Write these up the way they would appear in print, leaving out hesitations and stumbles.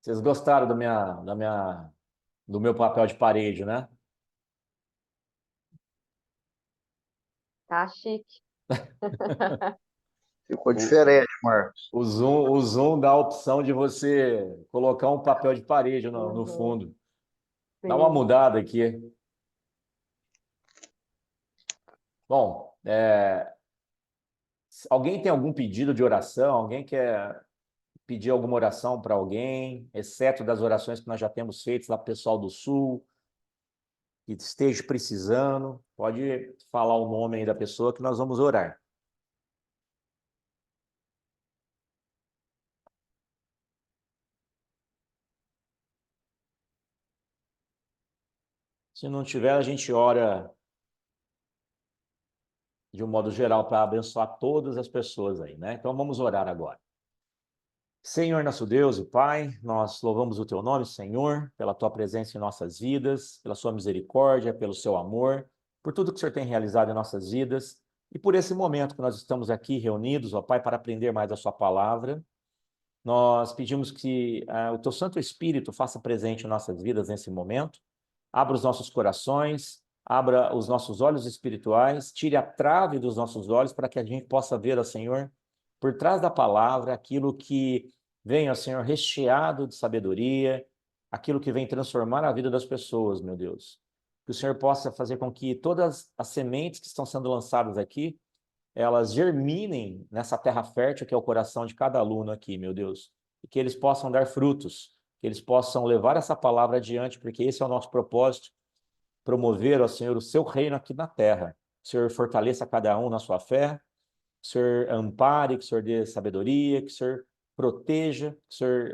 Vocês gostaram do meu papel de parede, né? Tá chique. Ficou O, diferente, Marcos. o Zoom dá a opção de você colocar um papel de parede no Uhum, fundo. Dá uma sim. mudada aqui. Bom, alguém tem algum pedido de oração? Alguém quer pedir alguma oração para alguém, exceto das orações que nós já temos feitas lá para o pessoal do Sul, que esteja precisando? Pode falar o nome aí da pessoa que nós vamos orar. Se não tiver, a gente ora de um modo geral para abençoar todas as pessoas aí, né? Então vamos orar agora. Senhor nosso Deus e Pai, nós louvamos o teu nome, Senhor, pela tua presença em nossas vidas, pela sua misericórdia, pelo seu amor, por tudo que o Senhor tem realizado em nossas vidas e por esse momento que nós estamos aqui reunidos, ó Pai, para aprender mais a sua palavra. Nós pedimos que o teu Santo Espírito faça presente em nossas vidas nesse momento, abra os nossos corações, abra os nossos olhos espirituais, tire a trave dos nossos olhos para que a gente possa ver, ó Senhor, por trás da palavra, aquilo que vem, ó Senhor, recheado de sabedoria, aquilo que vem transformar a vida das pessoas, meu Deus. Que o Senhor possa fazer com que todas as sementes que estão sendo lançadas aqui, elas germinem nessa terra fértil que é o coração de cada aluno aqui, meu Deus. E que eles possam dar frutos, que eles possam levar essa palavra adiante, porque esse é o nosso propósito, promover, ó Senhor, o seu reino aqui na terra. Que o Senhor fortaleça cada um na sua fé, que o Senhor ampare, que o Senhor dê sabedoria, que o Senhor proteja, que o Senhor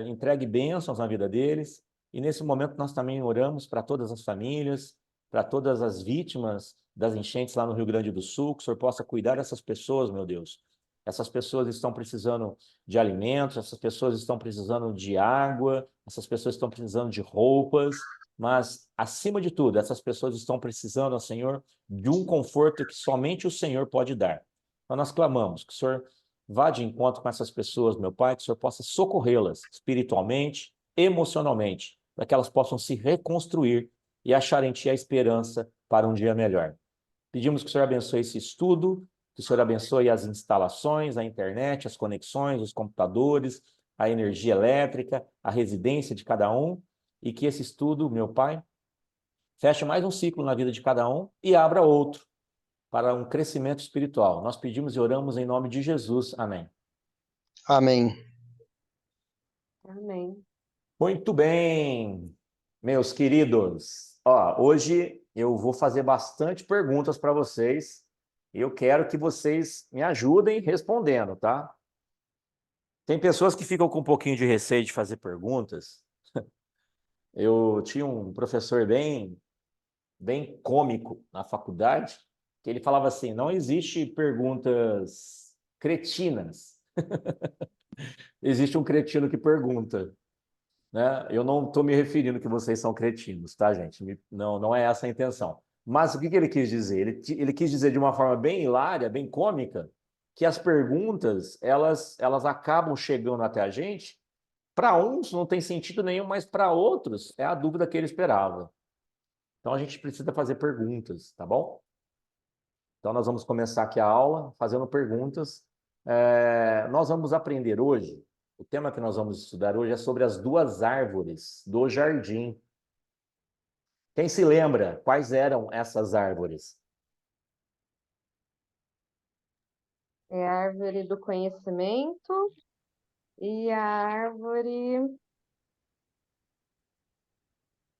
entregue bênçãos na vida deles. E nesse momento nós também oramos para todas as famílias, para todas as vítimas das enchentes lá no Rio Grande do Sul, que o Senhor possa cuidar dessas pessoas, meu Deus. Essas pessoas estão precisando de alimentos, essas pessoas estão precisando de água, essas pessoas estão precisando de roupas, mas, acima de tudo, essas pessoas estão precisando, Senhor, de um conforto que somente o Senhor pode dar. Então, nós clamamos que o Senhor vá de encontro com essas pessoas, meu Pai, que o Senhor possa socorrê-las espiritualmente, emocionalmente, para que elas possam se reconstruir e achar em Ti a esperança para um dia melhor. Pedimos que o Senhor abençoe esse estudo, que o Senhor abençoe as instalações, a internet, as conexões, os computadores, a energia elétrica, a residência de cada um, e que esse estudo, meu Pai, feche mais um ciclo na vida de cada um e abra outro para um crescimento espiritual. Nós pedimos e oramos em nome de Jesus. Amém. Amém. Amém. Muito bem, meus queridos. Ó, hoje eu vou fazer bastante perguntas para vocês e eu quero que vocês me ajudem respondendo, tá? Tem pessoas que ficam com um pouquinho de receio de fazer perguntas. Eu tinha um professor bem cômico na faculdade, que ele falava assim: não existe perguntas cretinas. Existe um cretino que pergunta, né? Eu não estou me referindo que vocês são cretinos, tá, gente? Não, não é essa a intenção. Mas o que que ele quis dizer? Ele quis dizer de uma forma bem hilária, bem cômica, que as perguntas, elas acabam chegando até a gente. Para uns não tem sentido nenhum, mas para outros é a dúvida que ele esperava. Então a gente precisa fazer perguntas, tá bom? Então nós vamos começar aqui a aula fazendo perguntas. Nós vamos aprender hoje, o tema que nós vamos estudar hoje é sobre as duas árvores do jardim. Quem se lembra quais eram essas árvores? É a árvore do conhecimento e a árvore.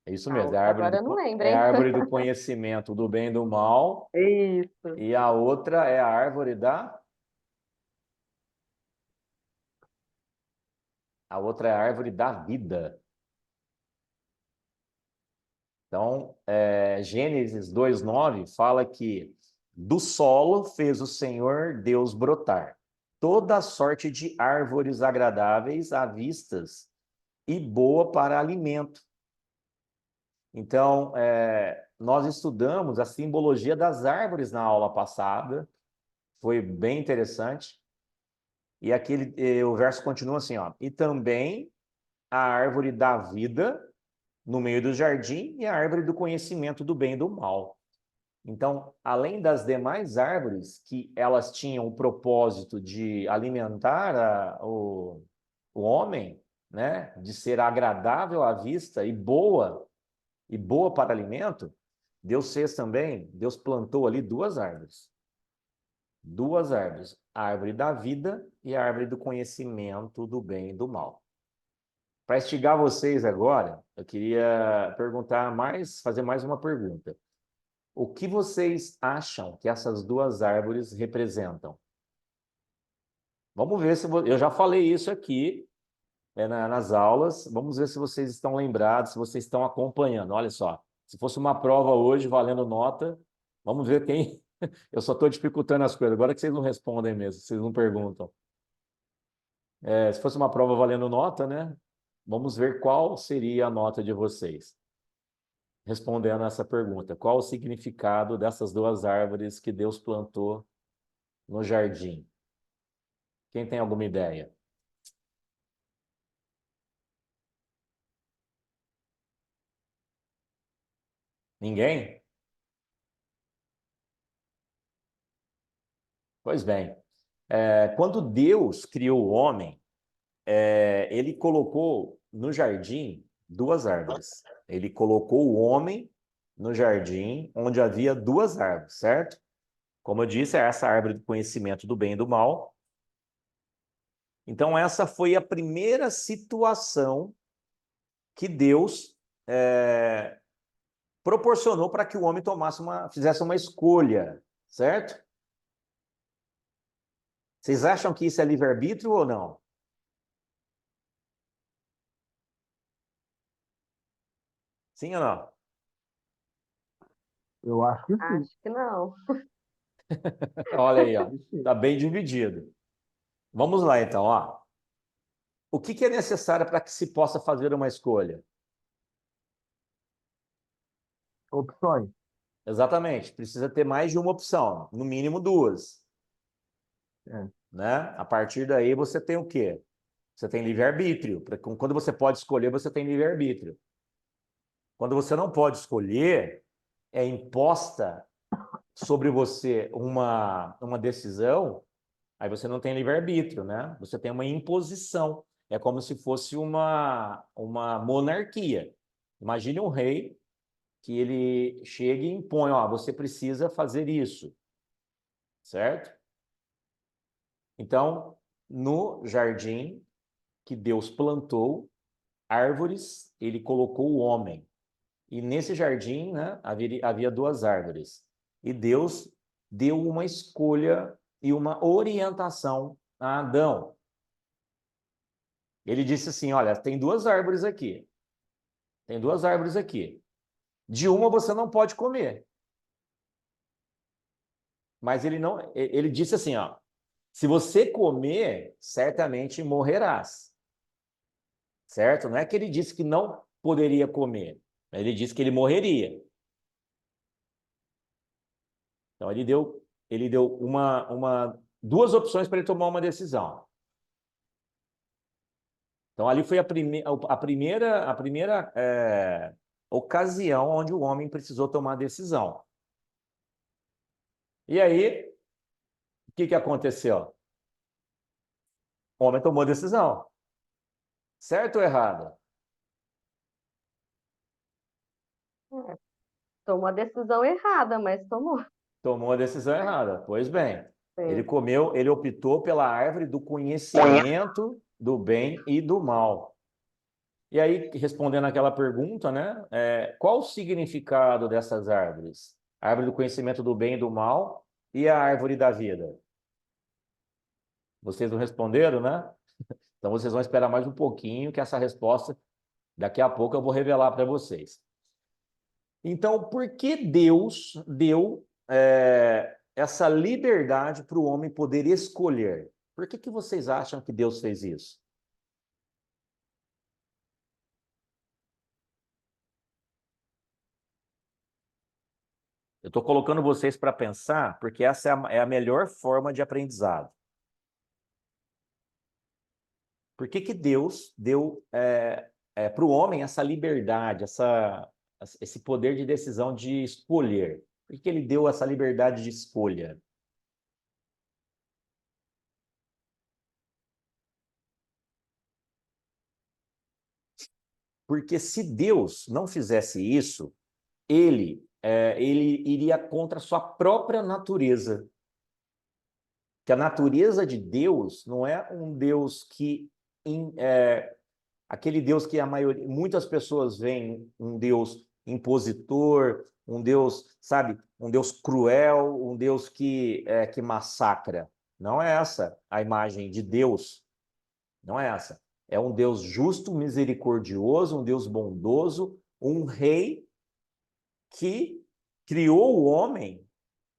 É isso A mesmo, outra agora eu não lembro, é a hein? árvore do conhecimento do bem e do mal, Isso. e a outra é a árvore a outra é a árvore da vida. Então, Gênesis 2:9 fala que do solo fez o Senhor Deus brotar toda sorte de árvores agradáveis à vistas e boa para alimento. Então, nós estudamos a simbologia das árvores na aula passada, foi bem interessante. E aqui o verso continua assim, ó. E também a árvore da vida no meio do jardim e a árvore do conhecimento do bem e do mal. Então, além das demais árvores, que elas tinham o propósito de alimentar o homem, né, de ser agradável à vista e boa para alimento, Deus fez também, Deus plantou ali duas árvores. Duas árvores, a árvore da vida e a árvore do conhecimento do bem e do mal. Para instigar vocês agora, eu queria fazer mais uma pergunta. O que vocês acham que essas duas árvores representam? Vamos ver se eu já falei isso aqui nas aulas. Vamos ver se vocês estão lembrados, se vocês estão acompanhando. Olha só, se fosse uma prova hoje valendo nota, vamos ver quem. Eu só estou dificultando as coisas. Agora que vocês não respondem mesmo, vocês não perguntam. Se fosse uma prova valendo nota, né? Vamos ver qual seria a nota de vocês. Respondendo essa pergunta, qual o significado dessas duas árvores que Deus plantou no jardim? Quem tem alguma ideia? Ninguém? Pois bem, quando Deus criou o homem, ele colocou no jardim duas árvores. Ele colocou o homem no jardim onde havia duas árvores, certo? Como eu disse, é essa árvore do conhecimento do bem e do mal. Então, essa foi a primeira situação que Deus proporcionou para que o homem fizesse uma escolha, certo? Vocês acham que isso é livre-arbítrio ou não? Sim ou não? Eu acho que sim. Acho que não. Olha aí, ó. Sim. Tá bem dividido. Vamos lá, então, ó. O que é necessário para que se possa fazer uma escolha? Opções. Exatamente. Precisa ter mais de uma opção, no mínimo duas. É. Né? A partir daí você tem o quê? Você tem livre-arbítrio. Quando você pode escolher, você tem livre-arbítrio. Quando você não pode escolher, é imposta sobre você uma decisão, aí você não tem livre-arbítrio, né? Você tem uma imposição. É como se fosse uma monarquia. Imagine um rei que ele chega e impõe, ó, você precisa fazer isso, certo? Então, no jardim que Deus plantou, árvores, ele colocou o homem. E nesse jardim, né, havia duas árvores. E Deus deu uma escolha e uma orientação a Adão. Ele disse assim, olha, tem duas árvores aqui. Tem duas árvores aqui. De uma você não pode comer. Mas ele disse assim, ó, se você comer, certamente morrerás. Certo? Não é que ele disse que não poderia comer. Ele disse que ele morreria. Então ele deu duas opções para ele tomar uma decisão. Então ali foi a primeira ocasião onde o homem precisou tomar a decisão. E aí, o que aconteceu? O homem tomou a decisão. Certo ou errado? Tomou a decisão errada, mas tomou. Tomou a decisão errada. Pois bem, Sim. ele optou pela árvore do conhecimento do bem e do mal. E aí, respondendo aquela pergunta, né? Qual o significado dessas árvores? A árvore do conhecimento do bem e do mal e a árvore da vida? Vocês não responderam, né? Então vocês vão esperar mais um pouquinho que essa resposta, daqui a pouco eu vou revelar para vocês. Então, por que Deus deu essa liberdade para o homem poder escolher? Por que vocês acham que Deus fez isso? Eu estou colocando vocês para pensar, porque essa é a melhor forma de aprendizado. Por que que Deus deu para o homem essa liberdade, esse poder de decisão de escolher? Por que que ele deu essa liberdade de escolha? Porque se Deus não fizesse isso, ele iria contra a sua própria natureza. Que a natureza de Deus não é um Deus que aquele Deus que muitas pessoas veem um Deus impositor, um Deus, sabe, um Deus cruel, um Deus que massacra. Não é essa a imagem de Deus. Não é essa. É um Deus justo, misericordioso, um Deus bondoso, um rei que criou o homem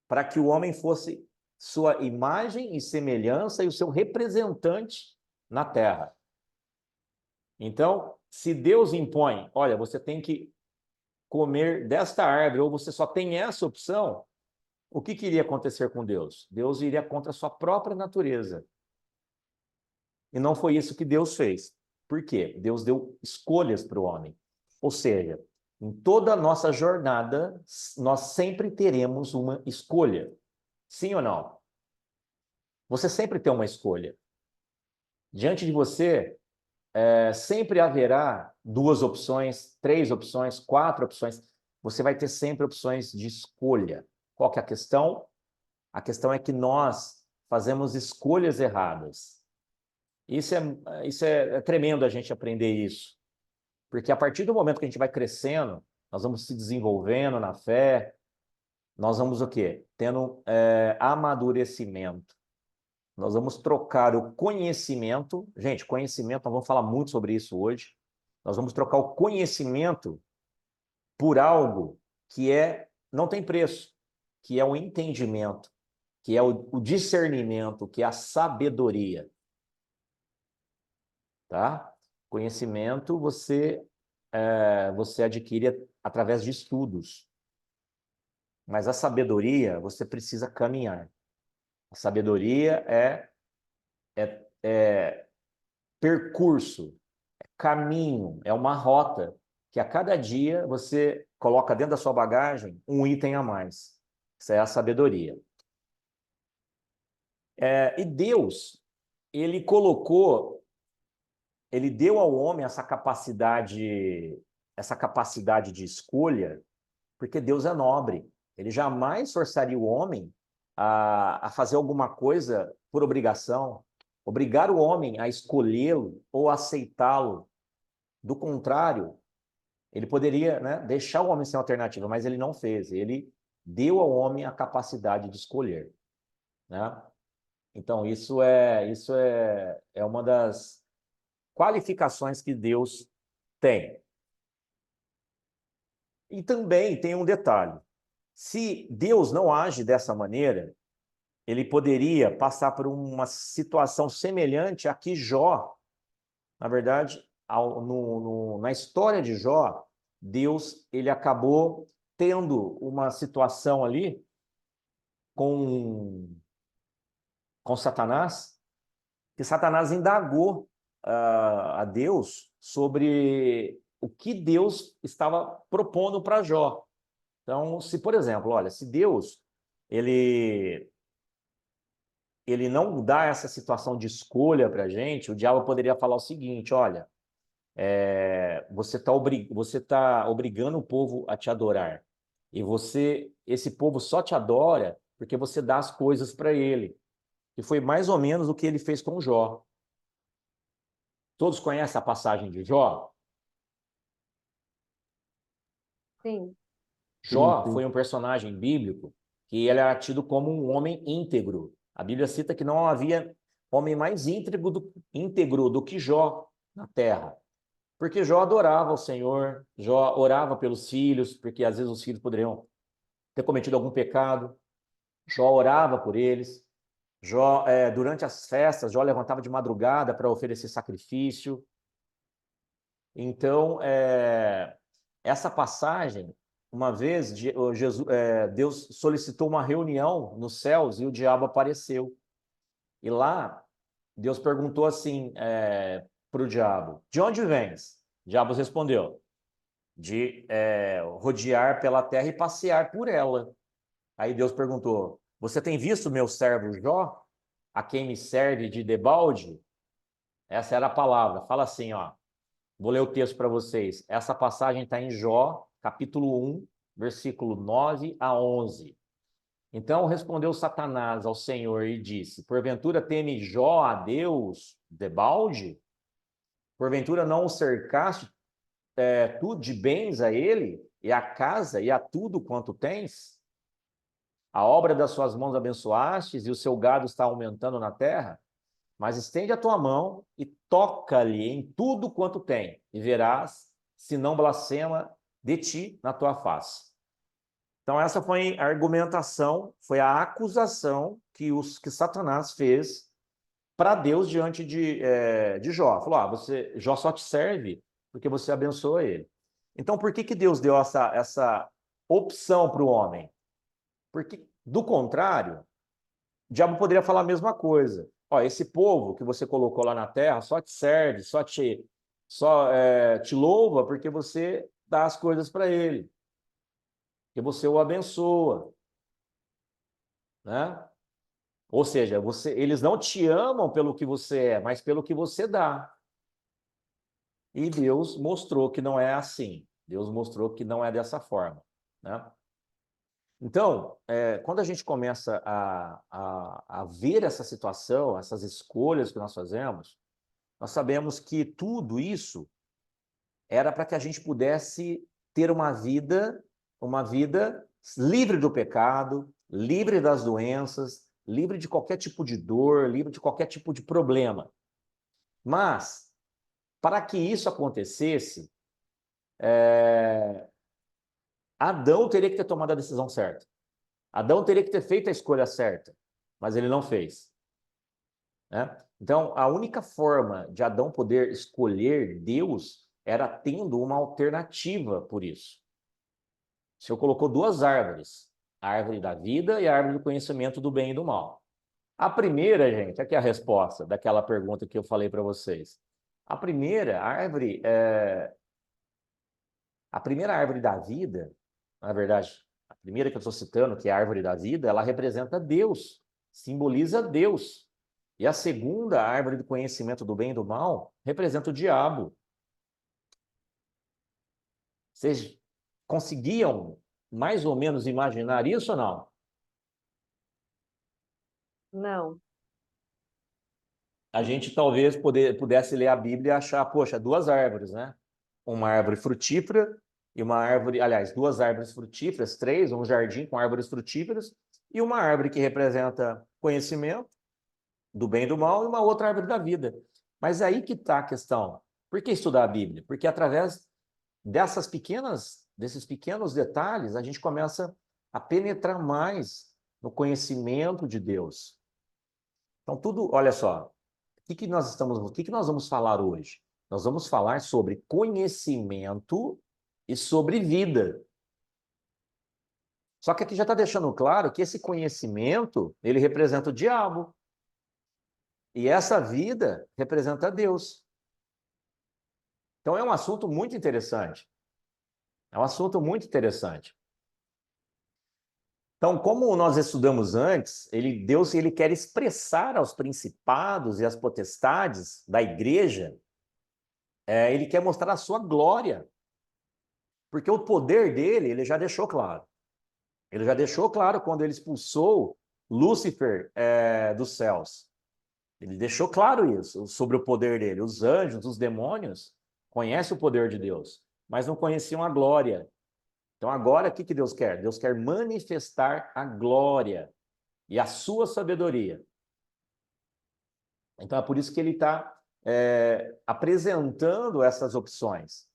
para que o homem fosse sua imagem e semelhança e o seu representante na terra. Então, se Deus impõe, olha, você tem que comer desta árvore, ou você só tem essa opção, o que iria acontecer com Deus? Deus iria contra a sua própria natureza. E não foi isso que Deus fez. Por quê? Deus deu escolhas para o homem. Ou seja, em toda a nossa jornada, nós sempre teremos uma escolha. Sim ou não? Você sempre tem uma escolha. Diante de você, sempre haverá 2 opções, 3 opções, 4 opções. Você vai ter sempre opções de escolha. Qual que é a questão? A questão é que nós fazemos escolhas erradas. Isso é tremendo a gente aprender isso. Porque a partir do momento que a gente vai crescendo, nós vamos se desenvolvendo na fé, nós vamos o quê? Tendo amadurecimento. Nós vamos trocar o conhecimento. Gente, conhecimento, nós vamos falar muito sobre isso hoje. Nós vamos trocar o conhecimento por algo que não tem preço, que é o entendimento, que é o discernimento, que é a sabedoria. Tá? Conhecimento você adquire através de estudos. Mas a sabedoria, você precisa caminhar. A sabedoria é percurso, é caminho, é uma rota que a cada dia você coloca dentro da sua bagagem um item a mais. Isso é a sabedoria. E Deus, ele deu ao homem essa capacidade de escolha, porque Deus é nobre. Ele jamais forçaria o homem a fazer alguma coisa por obrigação, obrigar o homem a escolhê-lo ou aceitá-lo. Do contrário, ele poderia, né, deixar o homem sem alternativa, mas ele não fez. Ele deu ao homem a capacidade de escolher, né? Então, isso é uma das qualificações que Deus tem. E também tem um detalhe. Se Deus não age dessa maneira, ele poderia passar por uma situação semelhante a que Jó, na verdade, na história de Jó, Deus ele acabou tendo uma situação ali com Satanás, que Satanás indagou a Deus sobre o que Deus estava propondo para Jó. Então, se, por exemplo, olha, se Deus ele não dá essa situação de escolha para a gente, o diabo poderia falar o seguinte, olha, você está obrigando o povo a te adorar. E esse povo só te adora porque você dá as coisas para ele. E foi mais ou menos o que ele fez com Jó. Todos conhecem a passagem de Jó? Sim. Jó Sim. foi um personagem bíblico que ele era tido como um homem íntegro. A Bíblia cita que não havia homem mais íntegro do que Jó na terra. Porque Jó adorava o Senhor, Jó orava pelos filhos, porque às vezes os filhos poderiam ter cometido algum pecado. Jó orava por eles. Jó, durante as festas, Jó levantava de madrugada para oferecer sacrifício. Então, essa passagem, uma vez, Deus solicitou uma reunião nos céus e o diabo apareceu. E lá, Deus perguntou assim para o diabo: de onde vens? O diabo respondeu: de rodear pela terra e passear por ela. Aí Deus perguntou: você tem visto meu servo Jó, a quem me serve de debalde? Essa era a palavra. Fala assim, ó. Vou ler o texto para vocês. Essa passagem está em Jó, capítulo 1, versículo 9 a 11. Então respondeu Satanás ao Senhor e disse: porventura teme Jó a Deus debalde? Porventura não o cercaste tu de bens a ele, e a casa, e a tudo quanto tens? A obra das suas mãos abençoastes, e o seu gado está aumentando na terra? Mas estende a tua mão e toca-lhe em tudo quanto tem, e verás se não blasfema de ti na tua face. Então essa foi a argumentação, foi a acusação que Satanás fez para Deus diante de Jó. Falou: Jó só te serve porque você abençoa ele. Então por que Deus deu essa opção para o homem? Porque, do contrário, o diabo poderia falar a mesma coisa. Ó, esse povo que você colocou lá na terra só te serve, só te louva porque você dá as coisas para ele, que você o abençoa, né? Ou seja, eles não te amam pelo que você é, mas pelo que você dá. E Deus mostrou que não é assim. Deus mostrou que não é dessa forma, né? Então, quando a gente começa a ver essa situação, essas escolhas que nós fazemos, nós sabemos que tudo isso era para que a gente pudesse ter uma vida livre do pecado, livre das doenças, livre de qualquer tipo de dor, livre de qualquer tipo de problema. Mas, para que isso acontecesse, Adão teria que ter tomado a decisão certa. Adão teria que ter feito a escolha certa, mas ele não fez, né? Então, a única forma de Adão poder escolher Deus era tendo uma alternativa por isso. O Senhor colocou duas árvores, a árvore da vida e a árvore do conhecimento do bem e do mal. A primeira, gente, aqui é a resposta daquela pergunta que eu falei para vocês. A primeira árvore da vida, na verdade, a primeira que eu estou citando, que é a árvore da vida, ela representa Deus, simboliza Deus. E a segunda, a árvore do conhecimento do bem e do mal, representa o diabo. Vocês conseguiam mais ou menos imaginar isso ou não? Não. A gente talvez pudesse ler a Bíblia e achar, poxa, duas árvores, né? Uma árvore frutífera e uma árvore, aliás, duas árvores frutíferas, três, um jardim com árvores frutíferas, e uma árvore que representa conhecimento do bem e do mal, e uma outra árvore da vida. Mas aí que está a questão. Por que estudar a Bíblia? Porque através desses pequenos detalhes, a gente começa a penetrar mais no conhecimento de Deus. Então, tudo, olha só, o que nós vamos falar hoje? Nós vamos falar sobre conhecimento e sobre vida. Só que aqui já está deixando claro que esse conhecimento, ele representa o diabo. E essa vida representa Deus. Então é um assunto muito interessante. É um assunto muito interessante. Então, como nós estudamos antes, Deus quer expressar aos principados e às potestades da igreja, ele quer mostrar a sua glória. Porque o poder dele, ele já deixou claro. Ele já deixou claro quando ele expulsou Lúcifer dos céus. Ele deixou claro isso, sobre o poder dele. Os anjos, os demônios, conhecem o poder de Deus, mas não conheciam a glória. Então agora, o que Deus quer? Deus quer manifestar a glória e a sua sabedoria. Então é por isso que ele está apresentando essas opções.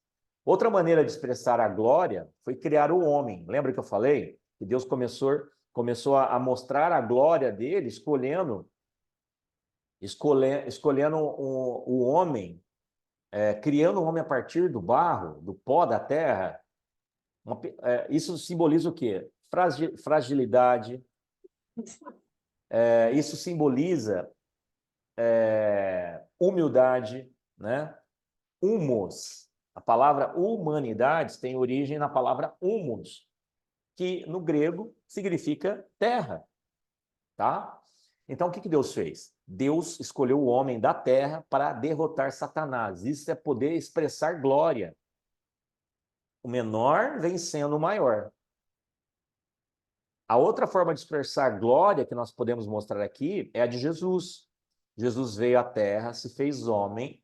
Outra maneira de expressar a glória foi criar o homem. Lembra que eu falei? Que Deus começou a mostrar a glória dele escolhendo o homem, criando o homem a partir do barro, do pó da terra. Isso simboliza o quê? Fragilidade. Isso simboliza humildade, né? Humos. A palavra humanidades tem origem na palavra humus, que no grego significa terra, tá? Então, o que Deus fez? Deus escolheu o homem da terra para derrotar Satanás. Isso é poder expressar glória. O menor vencendo o maior. A outra forma de expressar glória que nós podemos mostrar aqui é a de Jesus. Jesus veio à terra, se fez homem,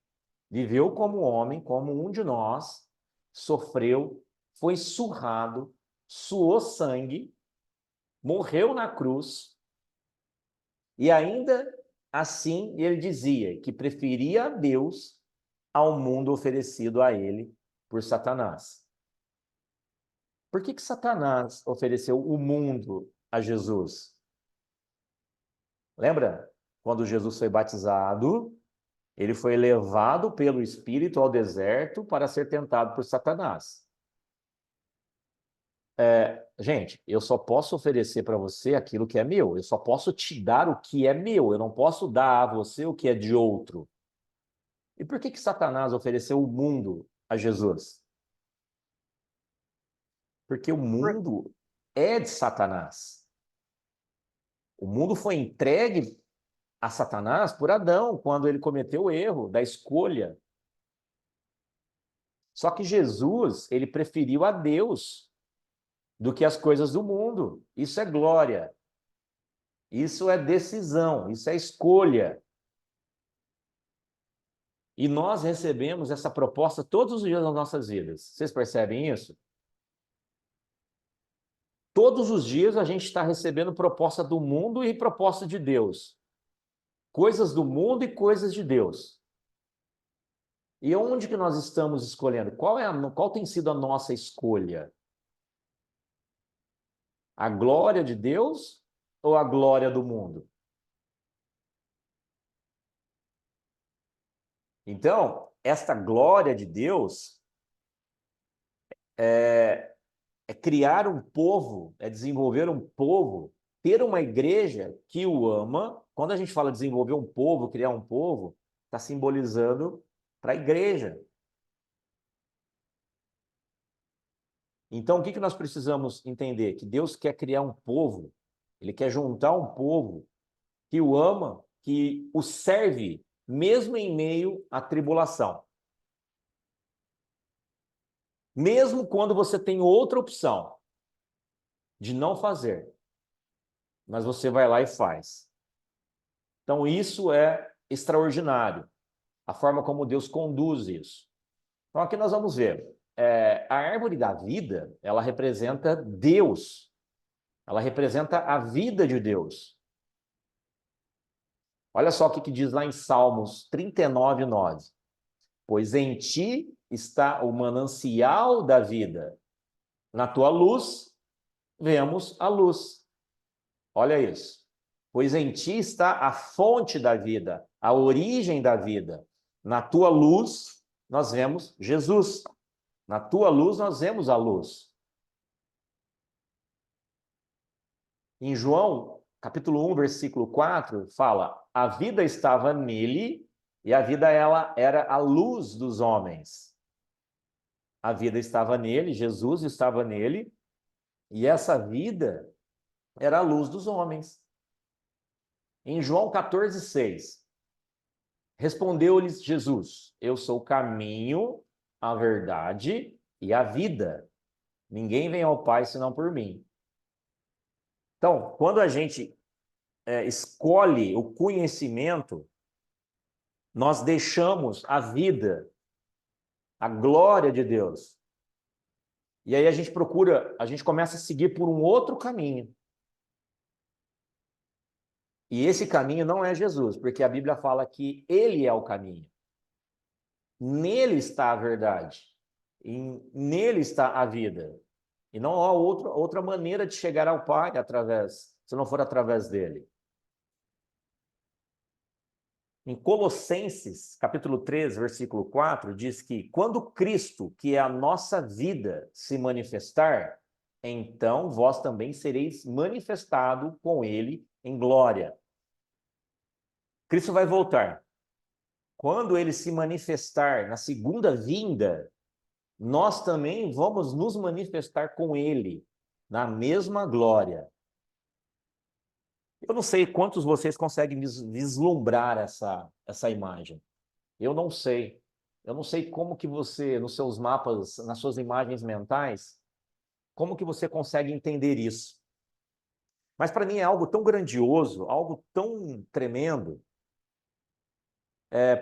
viveu como homem, como um de nós, sofreu, foi surrado, suou sangue, morreu na cruz, e ainda assim ele dizia que preferia a Deus ao mundo oferecido a ele por Satanás. Por que Satanás ofereceu o mundo a Jesus? Lembra? Quando Jesus foi batizado, ele foi levado pelo Espírito ao deserto para ser tentado por Satanás. Gente, eu só posso oferecer para você aquilo que é meu. Eu só posso te dar o que é meu. Eu não posso dar a você o que é de outro. E por que Satanás ofereceu o mundo a Jesus? Porque o mundo é de Satanás. O mundo foi entregue a Satanás por Adão, quando ele cometeu o erro da escolha. Só que Jesus, ele preferiu a Deus do que as coisas do mundo. Isso é glória. Isso é decisão, isso é escolha. E nós recebemos essa proposta todos os dias nas nossas vidas. Vocês percebem isso? Todos os dias a gente está recebendo proposta do mundo e proposta de Deus. Coisas do mundo e coisas de Deus. E onde que nós estamos escolhendo? Qual tem sido a nossa escolha? A glória de Deus ou a glória do mundo? Então, esta glória de Deus é criar um povo, é desenvolver um povo, ter uma igreja que o ama. Quando a gente fala desenvolver um povo, criar um povo, está simbolizando para a igreja. Então, o que nós precisamos entender? Que Deus quer criar um povo, Ele quer juntar um povo que o ama, que o serve, mesmo em meio à tribulação. Mesmo quando você tem outra opção de não fazer, mas você vai lá e faz. Então, isso é extraordinário, a forma como Deus conduz isso. Então, aqui nós vamos ver, a árvore da vida, ela representa Deus, ela representa a vida de Deus. Olha só o que diz lá em Salmos 39, 9. Pois em ti está o manancial da vida, na tua luz vemos a luz. Olha isso. Pois em ti está a fonte da vida, a origem da vida. Na tua luz nós vemos Jesus. Na tua luz nós vemos a luz. Em João, capítulo 1, versículo 4, fala: a vida estava nele e a vida ela era a luz dos homens. A vida estava nele, Jesus estava nele, e essa vida era a luz dos homens. Em João 14, 6, respondeu-lhes Jesus: eu sou o caminho, a verdade e a vida. Ninguém vem ao Pai senão por mim. Então, quando a gente escolhe o conhecimento, nós deixamos a vida, a glória de Deus. E aí a gente começa a seguir por um outro caminho. E esse caminho não é Jesus, porque a Bíblia fala que ele é o caminho. Nele está a verdade. Nele está a vida. E não há outra maneira de chegar ao Pai se não for através dele. Em Colossenses, capítulo 3, versículo 4, diz que quando Cristo, que é a nossa vida, se manifestar, então vós também sereis manifestado com ele em glória. Cristo vai voltar. Quando ele se manifestar na segunda vinda, nós também vamos nos manifestar com ele na mesma glória. Eu não sei quantos vocês conseguem vislumbrar essa imagem. Eu não sei. Eu não sei como que você, nos seus mapas, nas suas imagens mentais, como que você consegue entender isso. Mas para mim é algo tão grandioso, algo tão tremendo,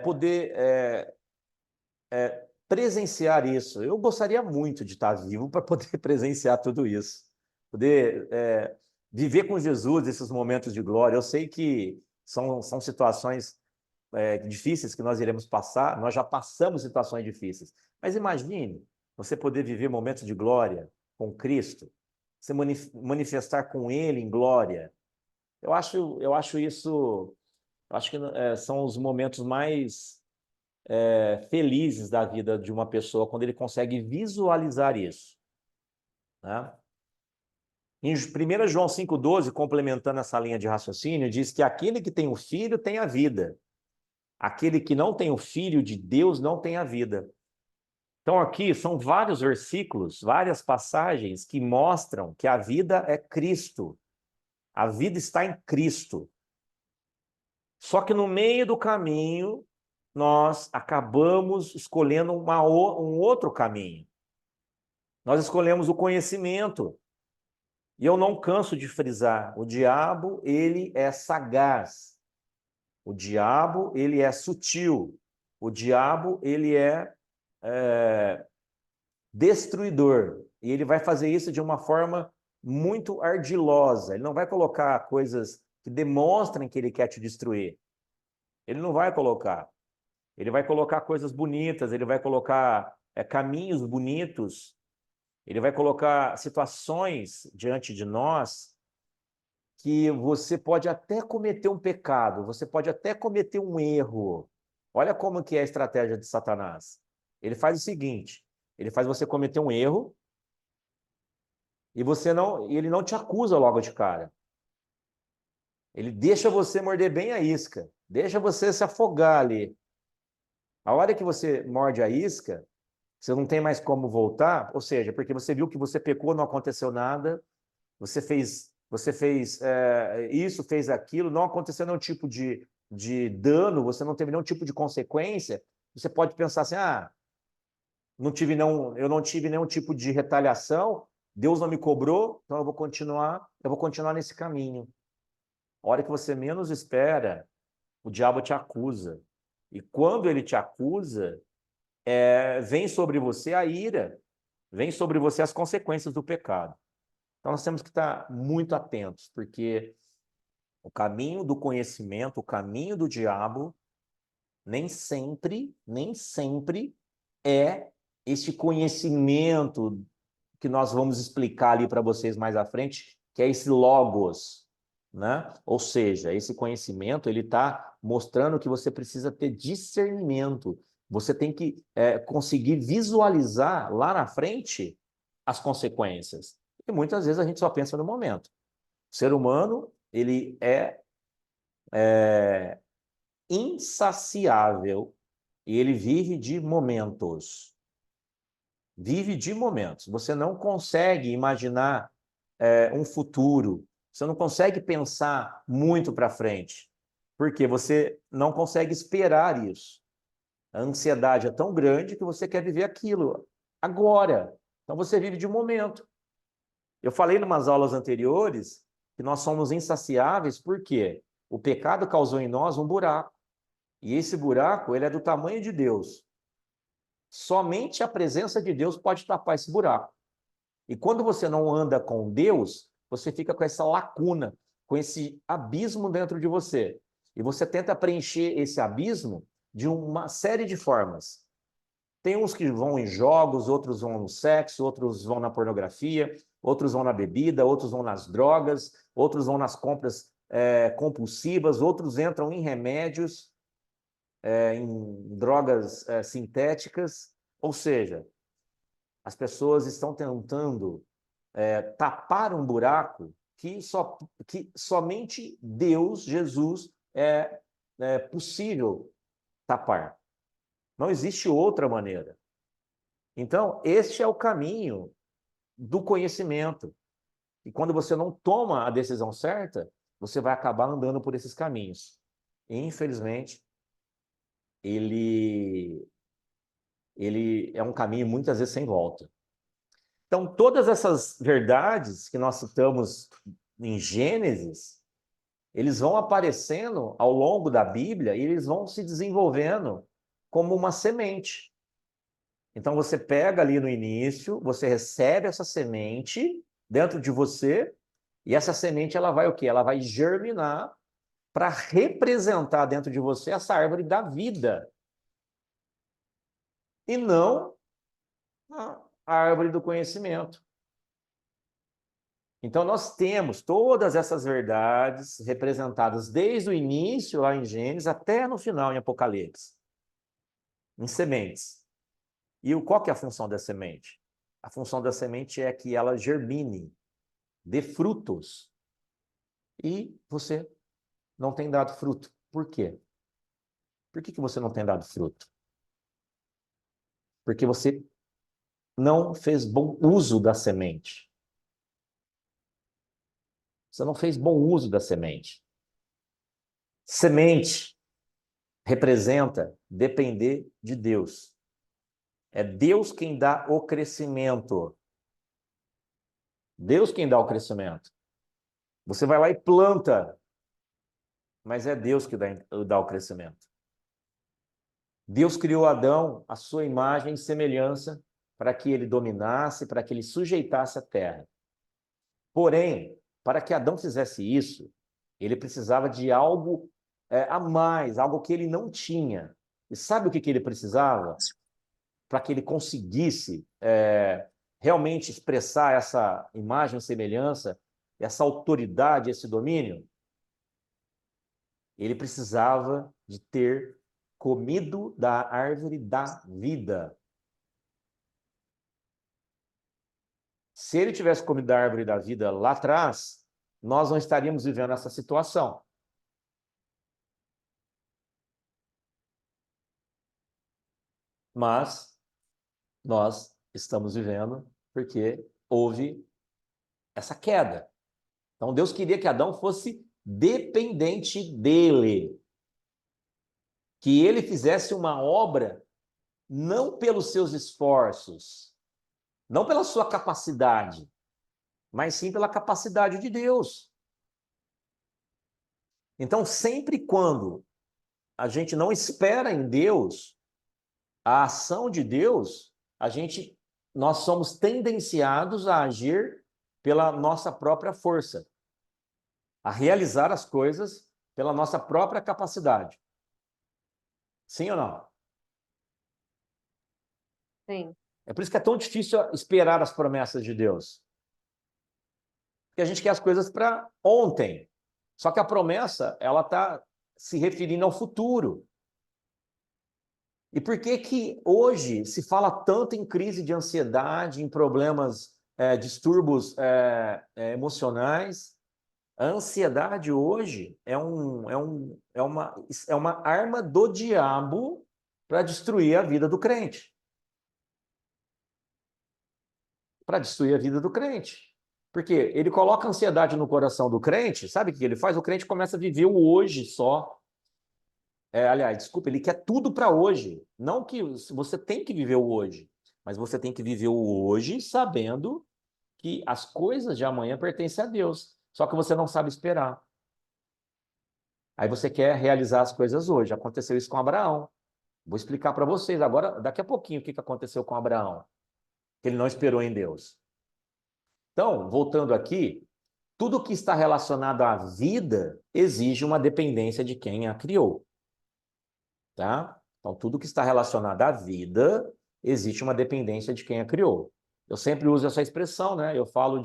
poder presenciar isso. Eu gostaria muito de estar vivo para poder presenciar tudo isso. Poder viver com Jesus esses momentos de glória. Eu sei que são situações difíceis que nós iremos passar, nós já passamos situações difíceis. Mas imagine você poder viver momentos de glória com Cristo, se manifestar com Ele em glória. Eu acho isso, acho que são os momentos mais felizes da vida de uma pessoa, quando ele consegue visualizar isso, né? Em 1 João 5,12, complementando essa linha de raciocínio, diz que aquele que tem o Filho tem a vida. Aquele que não tem o Filho de Deus não tem a vida. Então aqui são vários versículos, várias passagens que mostram que a vida é Cristo. A vida está em Cristo. Só que no meio do caminho, nós acabamos escolhendo um outro caminho. Nós escolhemos o conhecimento. E eu não canso de frisar, o diabo, ele é sagaz. O diabo, ele é sutil. O diabo, ele é destruidor. E ele vai fazer isso de uma forma muito ardilosa. Ele não vai colocar coisas que demonstrem que ele quer te destruir. Ele não vai colocar. Ele vai colocar coisas bonitas, ele vai colocar caminhos bonitos, ele vai colocar situações diante de nós que você pode até cometer um pecado, você pode até cometer um erro. Olha como que é a estratégia de Satanás. Ele faz o seguinte, ele faz você cometer um erro e ele não te acusa logo de cara. Ele deixa você morder bem a isca, deixa você se afogar ali. A hora que você morde a isca, você não tem mais como voltar, ou seja, porque você viu que você pecou, não aconteceu nada, você fez isso, fez aquilo, não aconteceu nenhum tipo de dano, você não teve nenhum tipo de consequência, você pode pensar assim, eu não tive nenhum tipo de retaliação, Deus não me cobrou, então eu vou continuar nesse caminho. A hora que você menos espera, o diabo te acusa. E quando ele te acusa, vem sobre você a ira, vem sobre você as consequências do pecado. Então nós temos que estar muito atentos, porque o caminho do conhecimento, o caminho do diabo, nem sempre é esse conhecimento que nós vamos explicar ali para vocês mais à frente, que é esse logos, né? Ou seja, esse conhecimento, ele está mostrando que você precisa ter discernimento. Você tem que conseguir visualizar lá na frente as consequências. E muitas vezes a gente só pensa no momento. O ser humano, ele é insaciável e ele vive de momentos. Vive de momentos. Você não consegue imaginar um futuro. Você não consegue pensar muito para frente. Porque você não consegue esperar isso. A ansiedade é tão grande que você quer viver aquilo agora. Então você vive de um momento. Eu falei em umas aulas anteriores que nós somos insaciáveis porque o pecado causou em nós um buraco. E esse buraco, ele é do tamanho de Deus. Somente a presença de Deus pode tapar esse buraco. E quando você não anda com Deus, você fica com essa lacuna, com esse abismo dentro de você. E você tenta preencher esse abismo de uma série de formas. Tem uns que vão em jogos, outros vão no sexo, outros vão na pornografia, outros vão na bebida, outros vão nas drogas, outros vão nas compras compulsivas, outros entram em remédios, em drogas sintéticas. Ou seja, as pessoas estão tentando tapar um buraco que somente Deus, Jesus, possível tapar. Não existe outra maneira. Então, este é o caminho do conhecimento. E quando você não toma a decisão certa, você vai acabar andando por esses caminhos. E, infelizmente, ele é um caminho muitas vezes sem volta. Então, todas essas verdades que nós citamos em Gênesis, eles vão aparecendo ao longo da Bíblia e eles vão se desenvolvendo como uma semente. Então, você pega ali no início, você recebe essa semente dentro de você, e essa semente ela vai o quê? Ela vai germinar para representar dentro de você essa árvore da vida. E não a árvore do conhecimento. Então, nós temos todas essas verdades representadas desde o início, lá em Gênesis, até no final, em Apocalipse, em sementes. E qual que é a função da semente? A função da semente é que ela germine, dê frutos. E você não tem dado fruto. Por quê? Por que você não tem dado fruto? Porque você não fez bom uso da semente. Você não fez bom uso da semente. Semente representa depender de Deus. É Deus quem dá o crescimento. Deus quem dá o crescimento. Você vai lá e planta, mas é Deus que dá o crescimento. Deus criou Adão à sua imagem e semelhança para que ele dominasse, para que ele sujeitasse a terra. Porém, para que Adão fizesse isso, ele precisava de algo a mais, algo que ele não tinha. E sabe o que ele precisava? Para que ele conseguisse realmente expressar essa imagem, semelhança, essa autoridade, esse domínio, ele precisava de ter comido da árvore da vida. Se ele tivesse comido da árvore da vida lá atrás, nós não estaríamos vivendo essa situação. Mas nós estamos vivendo porque houve essa queda. Então Deus queria que Adão fosse dependente dele. Que ele fizesse uma obra não pelos seus esforços, não pela sua capacidade, mas sim pela capacidade de Deus. Então, sempre quando a gente não espera em Deus, a ação de Deus, nós somos tendenciados a agir pela nossa própria força, a realizar as coisas pela nossa própria capacidade. Sim ou não? Sim. É por isso que é tão difícil esperar as promessas de Deus. Porque a gente quer as coisas para ontem. Só que a promessa, ela está se referindo ao futuro. E por que que hoje se fala tanto em crise de ansiedade, em problemas, distúrbios emocionais? A ansiedade hoje é uma arma do diabo para destruir a vida do crente. Para destruir a vida do crente. Porque ele coloca a ansiedade no coração do crente, sabe o que ele faz? O crente começa a viver o hoje só. Aliás, desculpa, ele quer tudo para hoje. Não que você tem que viver o hoje, mas você tem que viver o hoje sabendo que as coisas de amanhã pertencem a Deus. Só que você não sabe esperar. Aí você quer realizar as coisas hoje. Aconteceu isso com Abraão. Vou explicar para vocês agora, daqui a pouquinho, o que aconteceu com Abraão. Que ele não esperou em Deus. Então, voltando aqui, tudo que está relacionado à vida exige uma dependência de quem a criou. Tá? Então, tudo que está relacionado à vida existe uma dependência de quem a criou. Eu sempre uso essa expressão, né? Eu falo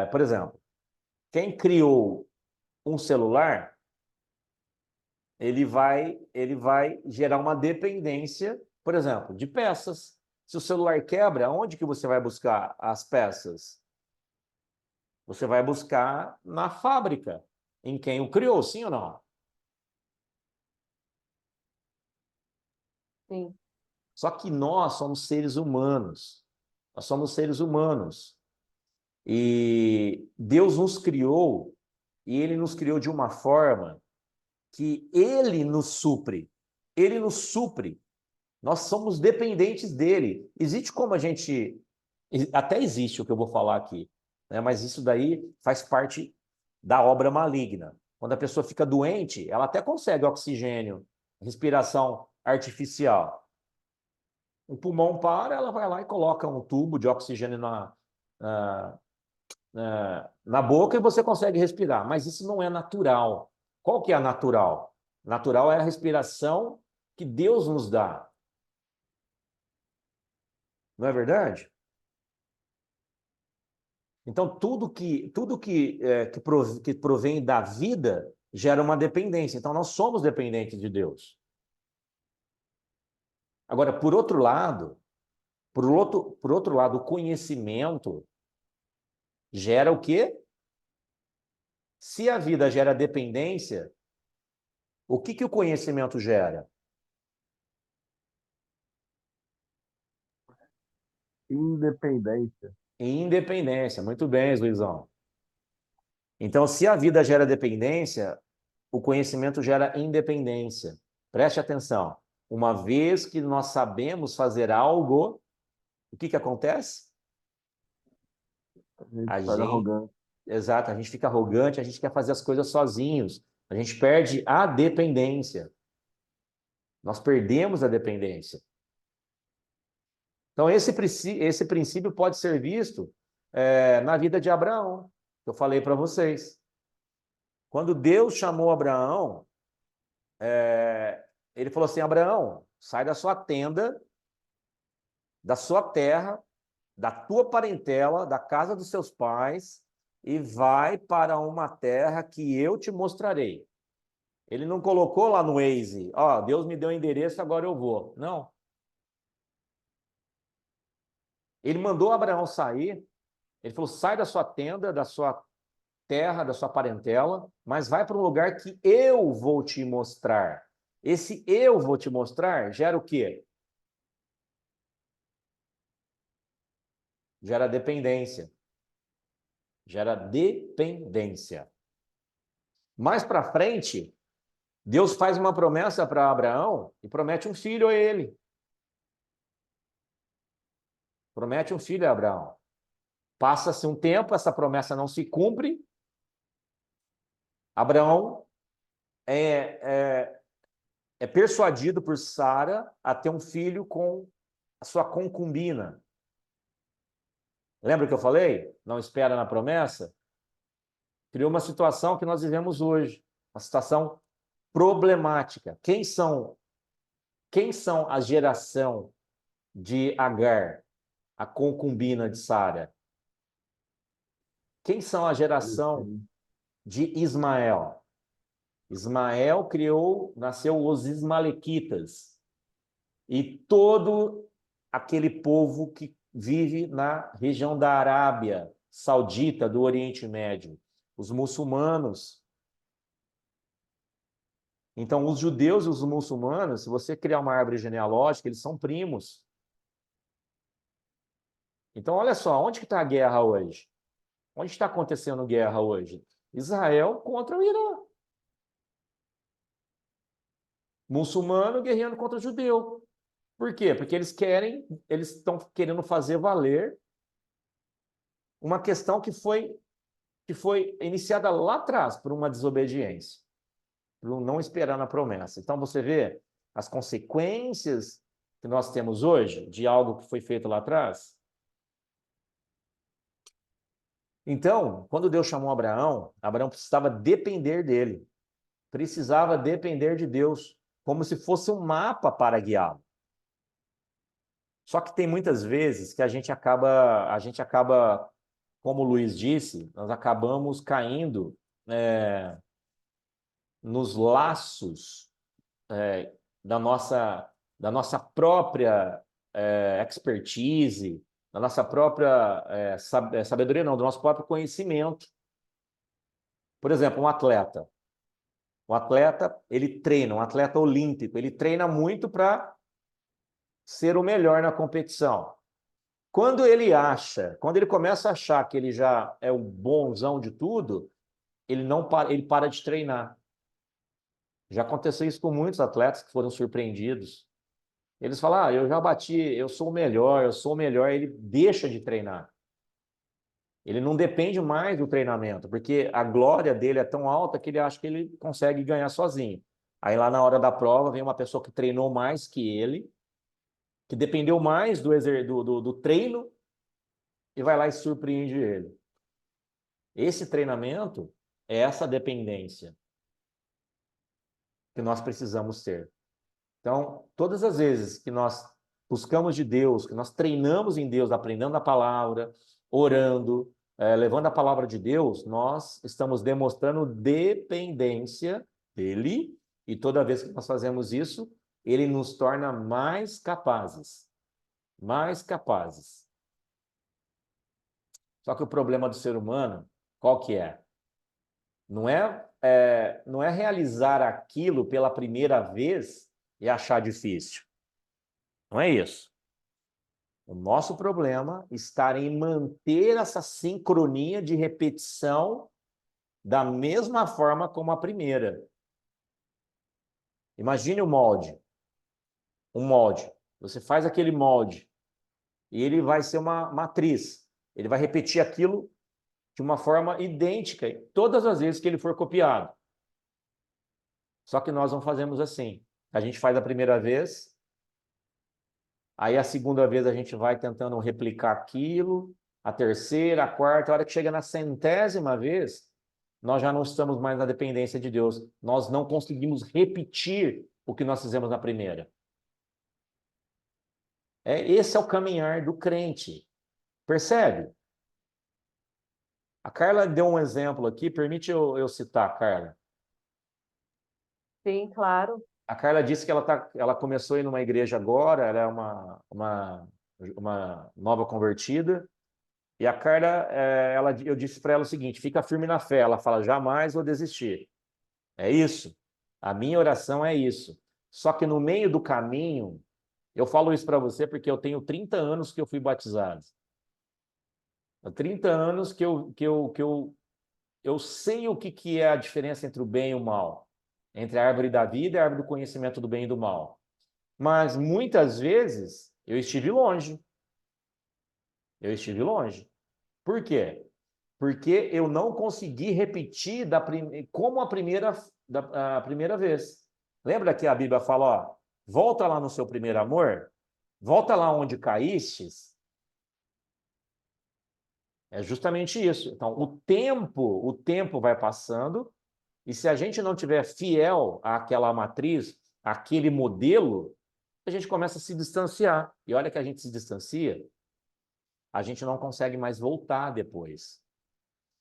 por exemplo, quem criou um celular, ele vai gerar uma dependência, por exemplo, de peças. Se o celular quebra, onde que você vai buscar as peças? Você vai buscar na fábrica, em quem o criou, sim ou não? Sim. Só que nós somos seres humanos. Nós somos seres humanos. E Deus nos criou, e Ele nos criou de uma forma que Ele nos supre. Ele nos supre. Nós somos dependentes dele. Existe como a gente... Até existe o que eu vou falar aqui, né? Mas isso daí faz parte da obra maligna. Quando a pessoa fica doente, ela até consegue oxigênio, respiração artificial. O pulmão para, ela vai lá e coloca um tubo de oxigênio na boca e você consegue respirar. Mas isso não é natural. Qual que é a natural? Natural é a respiração que Deus nos dá. Não é verdade? Então, que provém da vida gera uma dependência. Então, nós somos dependentes de Deus. Agora, por outro lado, o conhecimento gera o quê? Se a vida gera dependência, o que o conhecimento gera? Independência. Independência. Muito bem, Luizão. Então, se a vida gera dependência, o conhecimento gera independência. Preste atenção. Uma vez que nós sabemos fazer algo, o que acontece? A gente A fica gente, arrogante. exato, a gente fica arrogante, a gente quer fazer as coisas sozinhos. A gente perde a dependência. Nós perdemos a dependência. Então, esse princípio pode ser visto na vida de Abraão, que eu falei para vocês. Quando Deus chamou Abraão, ele falou assim: Abraão, sai da sua tenda, da sua terra, da tua parentela, da casa dos seus pais, e vai para uma terra que eu te mostrarei. Ele não colocou lá no Waze, ó, Deus me deu o endereço, agora eu vou. Não. Ele mandou Abraão sair, ele falou: sai da sua tenda, da sua terra, da sua parentela, mas vai para um lugar que eu vou te mostrar. Esse eu vou te mostrar gera o quê? Gera dependência. Gera dependência. Mais para frente, Deus faz uma promessa para Abraão e promete um filho a ele. Promete um filho a Abraão. Passa-se um tempo, essa promessa não se cumpre. Abraão é persuadido por Sara a ter um filho com a sua concubina. Lembra que eu falei? Não espera na promessa? Criou uma situação que nós vivemos hoje. Uma situação problemática. Quem são a geração de Agar, a concubina de Sara? Quem são a geração de Ismael? Ismael nasceu os Ismalequitas. E todo aquele povo que vive na região da Arábia Saudita, do Oriente Médio. Os muçulmanos. Então, os judeus e os muçulmanos, se você criar uma árvore genealógica, eles são primos. Então, olha só, onde que está a guerra hoje? Onde está acontecendo guerra hoje? Israel contra o Irã. Muçulmano guerreando contra o judeu. Por quê? Porque eles estão querendo fazer valer uma questão que foi iniciada lá atrás por uma desobediência, por não esperar na promessa. Então, você vê as consequências que nós temos hoje de algo que foi feito lá atrás. Então, quando Deus chamou Abraão, Abraão precisava depender dele. Precisava depender de Deus, como se fosse um mapa para guiá-lo. Só que tem muitas vezes que a gente acaba, como o Luiz disse, nós acabamos caindo nos laços da nossa própria expertise, da nossa própria sabedoria, não, do nosso próprio conhecimento. Por exemplo, um atleta. O atleta, ele treina, um atleta olímpico, ele treina muito para ser o melhor na competição. Quando ele começa a achar que ele já é o bonzão de tudo, ele para de treinar. Já aconteceu isso com muitos atletas que foram surpreendidos. Eles falam, eu já bati, eu sou o melhor, ele deixa de treinar. Ele não depende mais do treinamento, porque a glória dele é tão alta que ele acha que ele consegue ganhar sozinho. Aí lá na hora da prova vem uma pessoa que treinou mais que ele, que dependeu mais do treino, e vai lá e surpreende ele. Esse treinamento é essa dependência que nós precisamos ter. Então, todas as vezes que nós buscamos de Deus, que nós treinamos em Deus, aprendendo a palavra, orando, levando a palavra de Deus, nós estamos demonstrando dependência dele, e toda vez que nós fazemos isso, ele nos torna mais capazes. Mais capazes. Só que o problema do ser humano, qual que é? Não é realizar aquilo pela primeira vez e achar difícil. Não é isso. O nosso problema está em manter essa sincronia de repetição da mesma forma como a primeira. Imagine o molde. Um molde. Você faz aquele molde e ele vai ser uma matriz. Ele vai repetir aquilo de uma forma idêntica todas as vezes que ele for copiado. Só que nós não fazemos assim. A gente faz a primeira vez, aí a segunda vez a gente vai tentando replicar aquilo, a terceira, a quarta, a hora que chega na 100ª vez, nós já não estamos mais na dependência de Deus. Nós não conseguimos repetir o que nós fizemos na primeira. Esse é o caminhar do crente. Percebe? A Carla deu um exemplo aqui, permite eu citar, Carla. Sim, claro. A Carla disse que ela começou a ir numa igreja agora, ela é uma nova convertida, e a Carla, eu disse para ela o seguinte, fica firme na fé. Ela fala, jamais vou desistir. É isso. A minha oração é isso. Só que no meio do caminho, eu falo isso para você porque eu tenho 30 anos que eu fui batizado. Há 30 anos que eu sei o que é a diferença entre o bem e o mal. Entre a árvore da vida e a árvore do conhecimento do bem e do mal. Mas muitas vezes eu estive longe. Eu estive longe. Por quê? Porque eu não consegui repetir como a primeira vez. Lembra que a Bíblia fala, ó, volta lá no seu primeiro amor, volta lá onde caístes. É justamente isso. Então, o tempo vai passando, e se a gente não tiver fiel àquela matriz, àquele modelo, a gente começa a se distanciar. E olha que a gente se distancia, a gente não consegue mais voltar depois.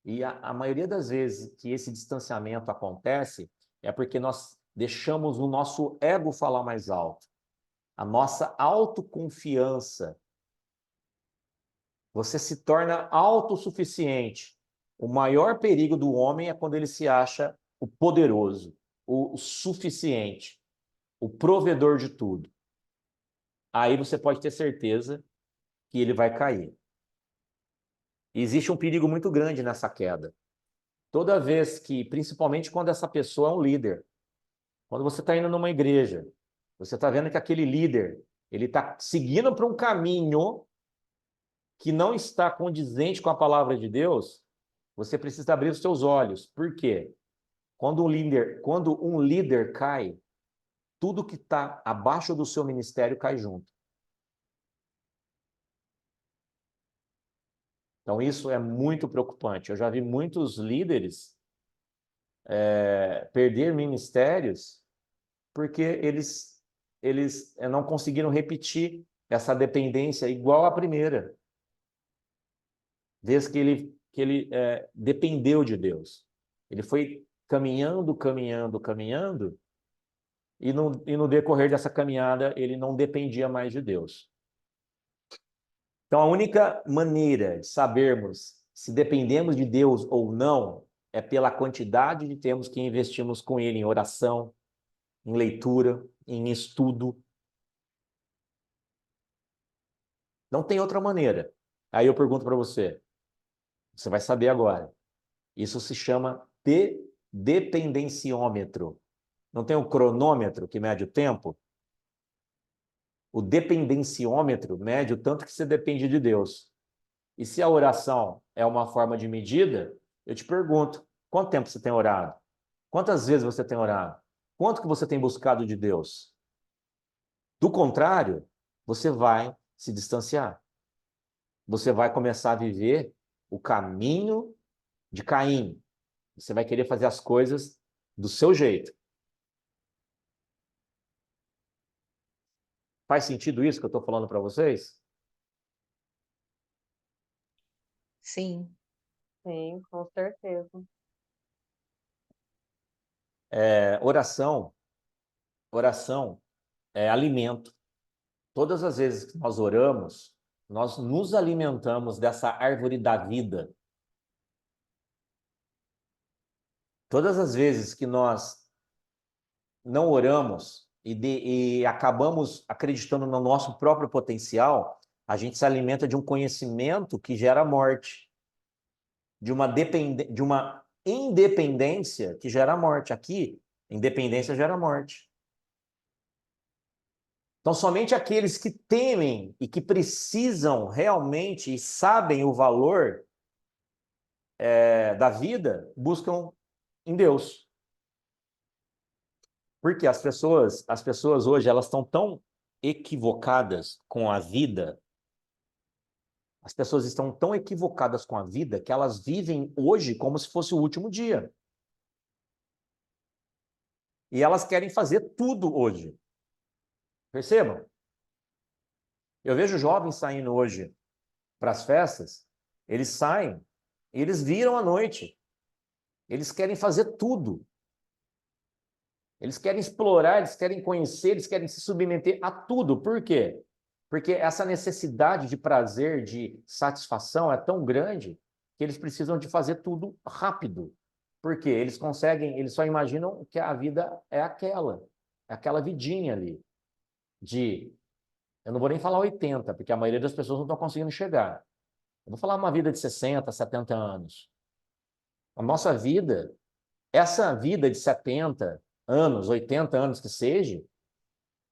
E a maioria das vezes que esse distanciamento acontece é porque nós deixamos o nosso ego falar mais alto. A nossa autoconfiança. Você se torna autossuficiente. O maior perigo do homem é quando ele se acha o poderoso, o suficiente, o provedor de tudo. Aí você pode ter certeza que ele vai cair. E existe um perigo muito grande nessa queda. Toda vez que, principalmente quando essa pessoa é um líder, quando você está indo numa igreja, você está vendo que aquele líder, ele está seguindo para um caminho que não está condizente com a palavra de Deus, você precisa abrir os seus olhos. Por quê? Quando um líder cai, tudo que está abaixo do seu ministério cai junto. Então, isso é muito preocupante. Eu já vi muitos líderes perder ministérios porque eles não conseguiram repetir essa dependência igual à primeira vez que ele dependeu de Deus. Ele foi caminhando, e no decorrer dessa caminhada ele não dependia mais de Deus. Então, a única maneira de sabermos se dependemos de Deus ou não é pela quantidade de tempo que investimos com Ele em oração, em leitura, em estudo. Não tem outra maneira. Aí eu pergunto para você, você vai saber agora. Isso se chama dependenciômetro. Não tem um cronômetro que mede o tempo? O dependenciômetro mede o tanto que você depende de Deus. E se a oração é uma forma de medida, eu te pergunto, quanto tempo você tem orado? Quantas vezes você tem orado? Quanto que você tem buscado de Deus? Do contrário, você vai se distanciar. Você vai começar a viver o caminho de Caim. Você vai querer fazer as coisas do seu jeito. Faz sentido isso que eu estou falando para vocês? Sim. Sim, com certeza. Oração é alimento. Todas as vezes que nós oramos, nós nos alimentamos dessa árvore da vida. Todas as vezes que nós não oramos e acabamos acreditando no nosso próprio potencial, a gente se alimenta de um conhecimento que gera morte, de uma independência que gera morte. Aqui, independência gera morte. Então, somente aqueles que temem e que precisam realmente e sabem o valor da vida, buscam em Deus. Porque as pessoas hoje, elas estão tão equivocadas com a vida, as pessoas estão tão equivocadas com a vida que elas vivem hoje como se fosse o último dia. E elas querem fazer tudo hoje. Percebam? Eu vejo jovens saindo hoje para as festas, eles saem, eles viram à noite. Eles querem fazer tudo. Eles querem explorar, eles querem conhecer, eles querem se submeter a tudo. Por quê? Porque essa necessidade de prazer, de satisfação é tão grande que eles precisam de fazer tudo rápido. Porque eles só imaginam que a vida é aquela vidinha ali. Eu não vou nem falar 80, porque a maioria das pessoas não estão conseguindo chegar. Eu vou falar uma vida de 60, 70 anos. A nossa vida, essa vida de 70 anos, 80 anos que seja,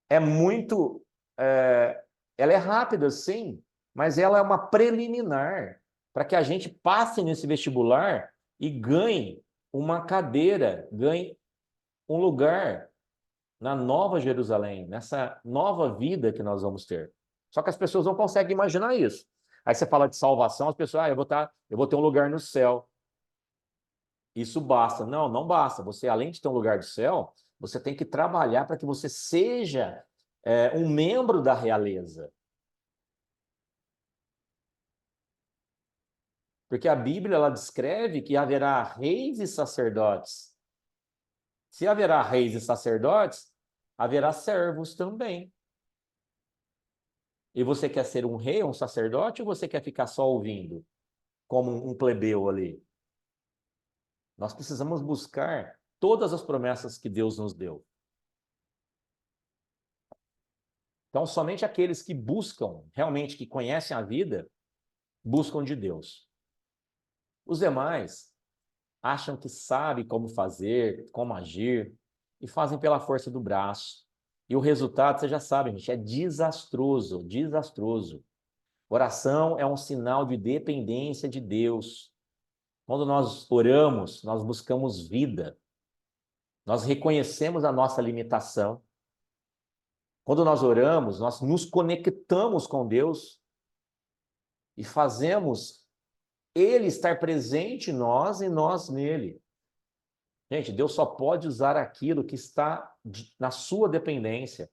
é muito... ela é rápida, sim, mas ela é uma preliminar para que a gente passe nesse vestibular e ganhe uma cadeira, ganhe um lugar na Nova Jerusalém, nessa nova vida que nós vamos ter. Só que as pessoas não conseguem imaginar isso. Aí você fala de salvação, as pessoas, eu vou ter um lugar no céu. Isso basta. Não, não basta. Você, além de ter um lugar no céu, você tem que trabalhar para que você seja um membro da realeza. Porque a Bíblia, ela descreve que haverá reis e sacerdotes. Se haverá reis e sacerdotes, haverá servos também. E você quer ser um rei, um sacerdote, ou você quer ficar só ouvindo, como um plebeu ali? Nós precisamos buscar todas as promessas que Deus nos deu. Então, somente aqueles que buscam, realmente que conhecem a vida, buscam de Deus. Os demais acham que sabem como fazer, como agir, e fazem pela força do braço. E o resultado, vocês já sabem, gente, é desastroso, desastroso. Oração é um sinal de dependência de Deus. Quando nós oramos, nós buscamos vida. Nós reconhecemos a nossa limitação. Quando nós oramos, nós nos conectamos com Deus e fazemos Ele estar presente em nós e nós nele. Gente, Deus só pode usar aquilo que está na sua dependência.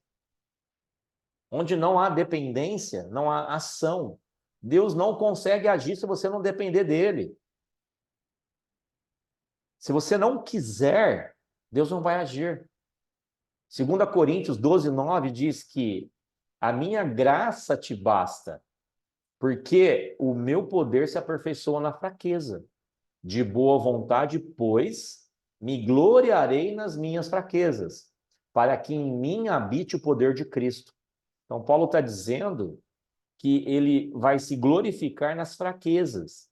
Onde não há dependência, não há ação. Deus não consegue agir se você não depender dele. Se você não quiser, Deus não vai agir. 2 Coríntios 12:9 diz que a minha graça te basta, porque o meu poder se aperfeiçoa na fraqueza. De boa vontade, pois, me gloriarei nas minhas fraquezas, para que em mim habite o poder de Cristo. Então, Paulo está dizendo que ele vai se glorificar nas fraquezas,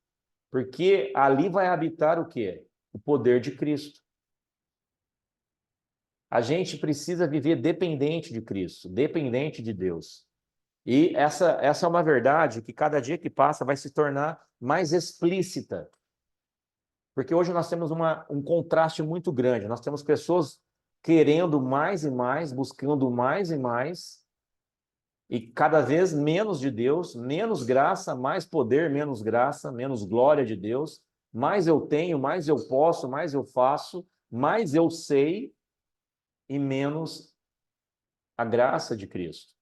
porque ali vai habitar o quê? O poder de Cristo. A gente precisa viver dependente de Cristo, dependente de Deus. E essa é uma verdade que cada dia que passa vai se tornar mais explícita. Porque hoje nós temos um contraste muito grande. Nós temos pessoas querendo mais e mais, buscando mais e mais, e cada vez menos de Deus, menos graça, mais poder, menos graça, menos glória de Deus. Mais eu tenho, mais eu posso, mais eu faço, mais eu sei, e menos a graça de Cristo.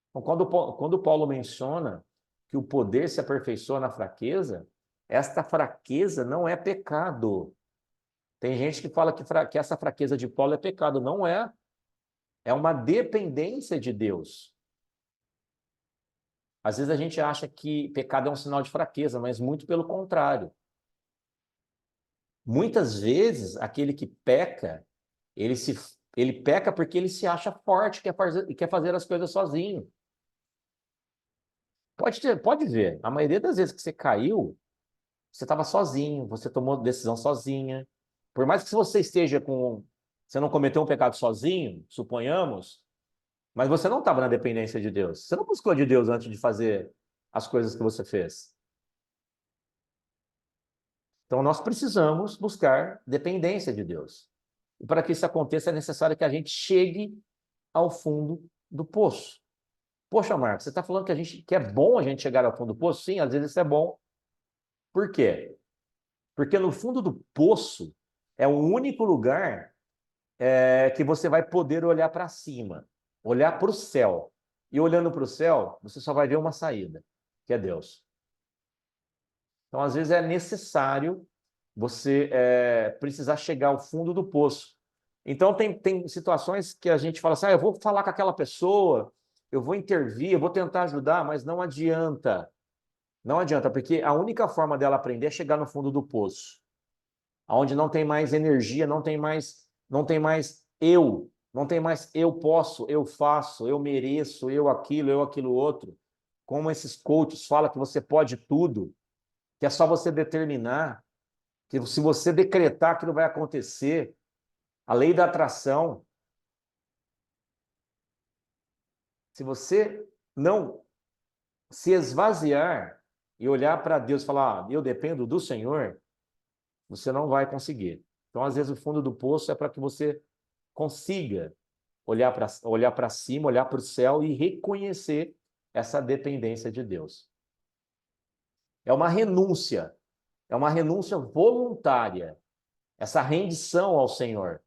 Então, quando Paulo menciona que o poder se aperfeiçoa na fraqueza, esta fraqueza não é pecado. Tem gente que fala que essa fraqueza de Paulo é pecado. Não é. É uma dependência de Deus. Às vezes a gente acha que pecado é um sinal de fraqueza, mas muito pelo contrário. Muitas vezes, aquele que peca, ele peca porque ele se acha forte e quer fazer as coisas sozinho. Pode ver, a maioria das vezes que você caiu, você estava sozinho, você tomou decisão sozinha. Por mais que você esteja você não cometeu um pecado sozinho, suponhamos, mas você não estava na dependência de Deus. Você não buscou de Deus antes de fazer as coisas que você fez. Então, nós precisamos buscar dependência de Deus. E para que isso aconteça, é necessário que a gente chegue ao fundo do poço. Poxa, Marcos, você está falando que é bom a gente chegar ao fundo do poço? Sim, às vezes isso é bom. Por quê? Porque no fundo do poço é o único lugar que você vai poder olhar para cima, olhar para o céu. E olhando para o céu, você só vai ver uma saída, que é Deus. Então, às vezes, é necessário você precisar chegar ao fundo do poço. Então, tem situações que a gente fala assim, eu vou falar com aquela pessoa, eu vou intervir, eu vou tentar ajudar, mas não adianta. Não adianta, porque a única forma dela aprender é chegar no fundo do poço, onde não tem mais energia, não tem mais eu, não tem mais eu posso, eu faço, eu mereço, eu aquilo outro. Como esses coaches falam que você pode tudo, que é só você determinar, que se você decretar, aquilo vai acontecer. A lei da atração. Se você não se esvaziar e olhar para Deus e falar, eu dependo do Senhor, você não vai conseguir. Então, às vezes, o fundo do poço é para que você consiga olhar para cima, olhar para o céu e reconhecer essa dependência de Deus. É uma renúncia voluntária, essa rendição ao Senhor.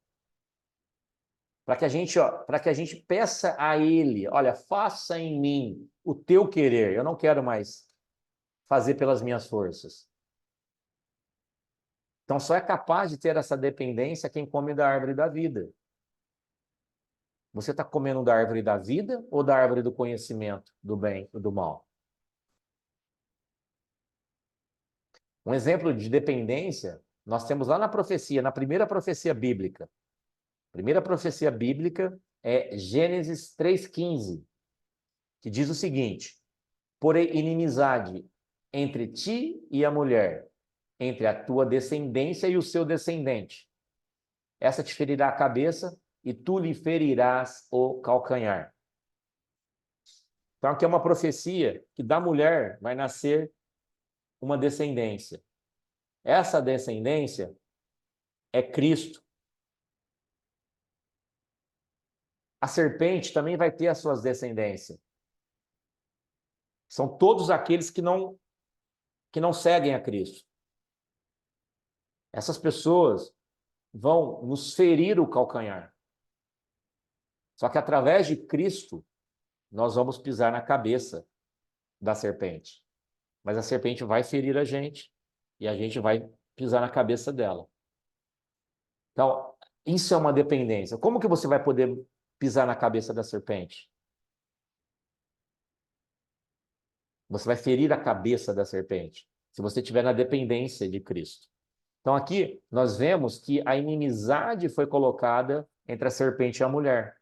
Para que a gente peça a Ele, olha, faça em mim o teu querer, eu não quero mais fazer pelas minhas forças. Então, só é capaz de ter essa dependência quem come da árvore da vida. Você está comendo da árvore da vida ou da árvore do conhecimento do bem e do mal? Um exemplo de dependência, nós temos lá na profecia, na primeira profecia bíblica. A primeira profecia bíblica é Gênesis 3,15, que diz o seguinte, porém inimizade entre ti e a mulher, entre a tua descendência e o seu descendente. Essa te ferirá a cabeça e tu lhe ferirás o calcanhar. Então, aqui é uma profecia que da mulher vai nascer uma descendência. Essa descendência é Cristo. A serpente também vai ter as suas descendências. São todos aqueles que não seguem a Cristo. Essas pessoas vão nos ferir o calcanhar. Só que através de Cristo, nós vamos pisar na cabeça da serpente. Mas a serpente vai ferir a gente e a gente vai pisar na cabeça dela. Então, isso é uma dependência. Como que você vai poder pisar na cabeça da serpente? Você vai ferir a cabeça da serpente se você estiver na dependência de Cristo. Então, aqui nós vemos que a inimizade foi colocada entre a serpente e a mulher.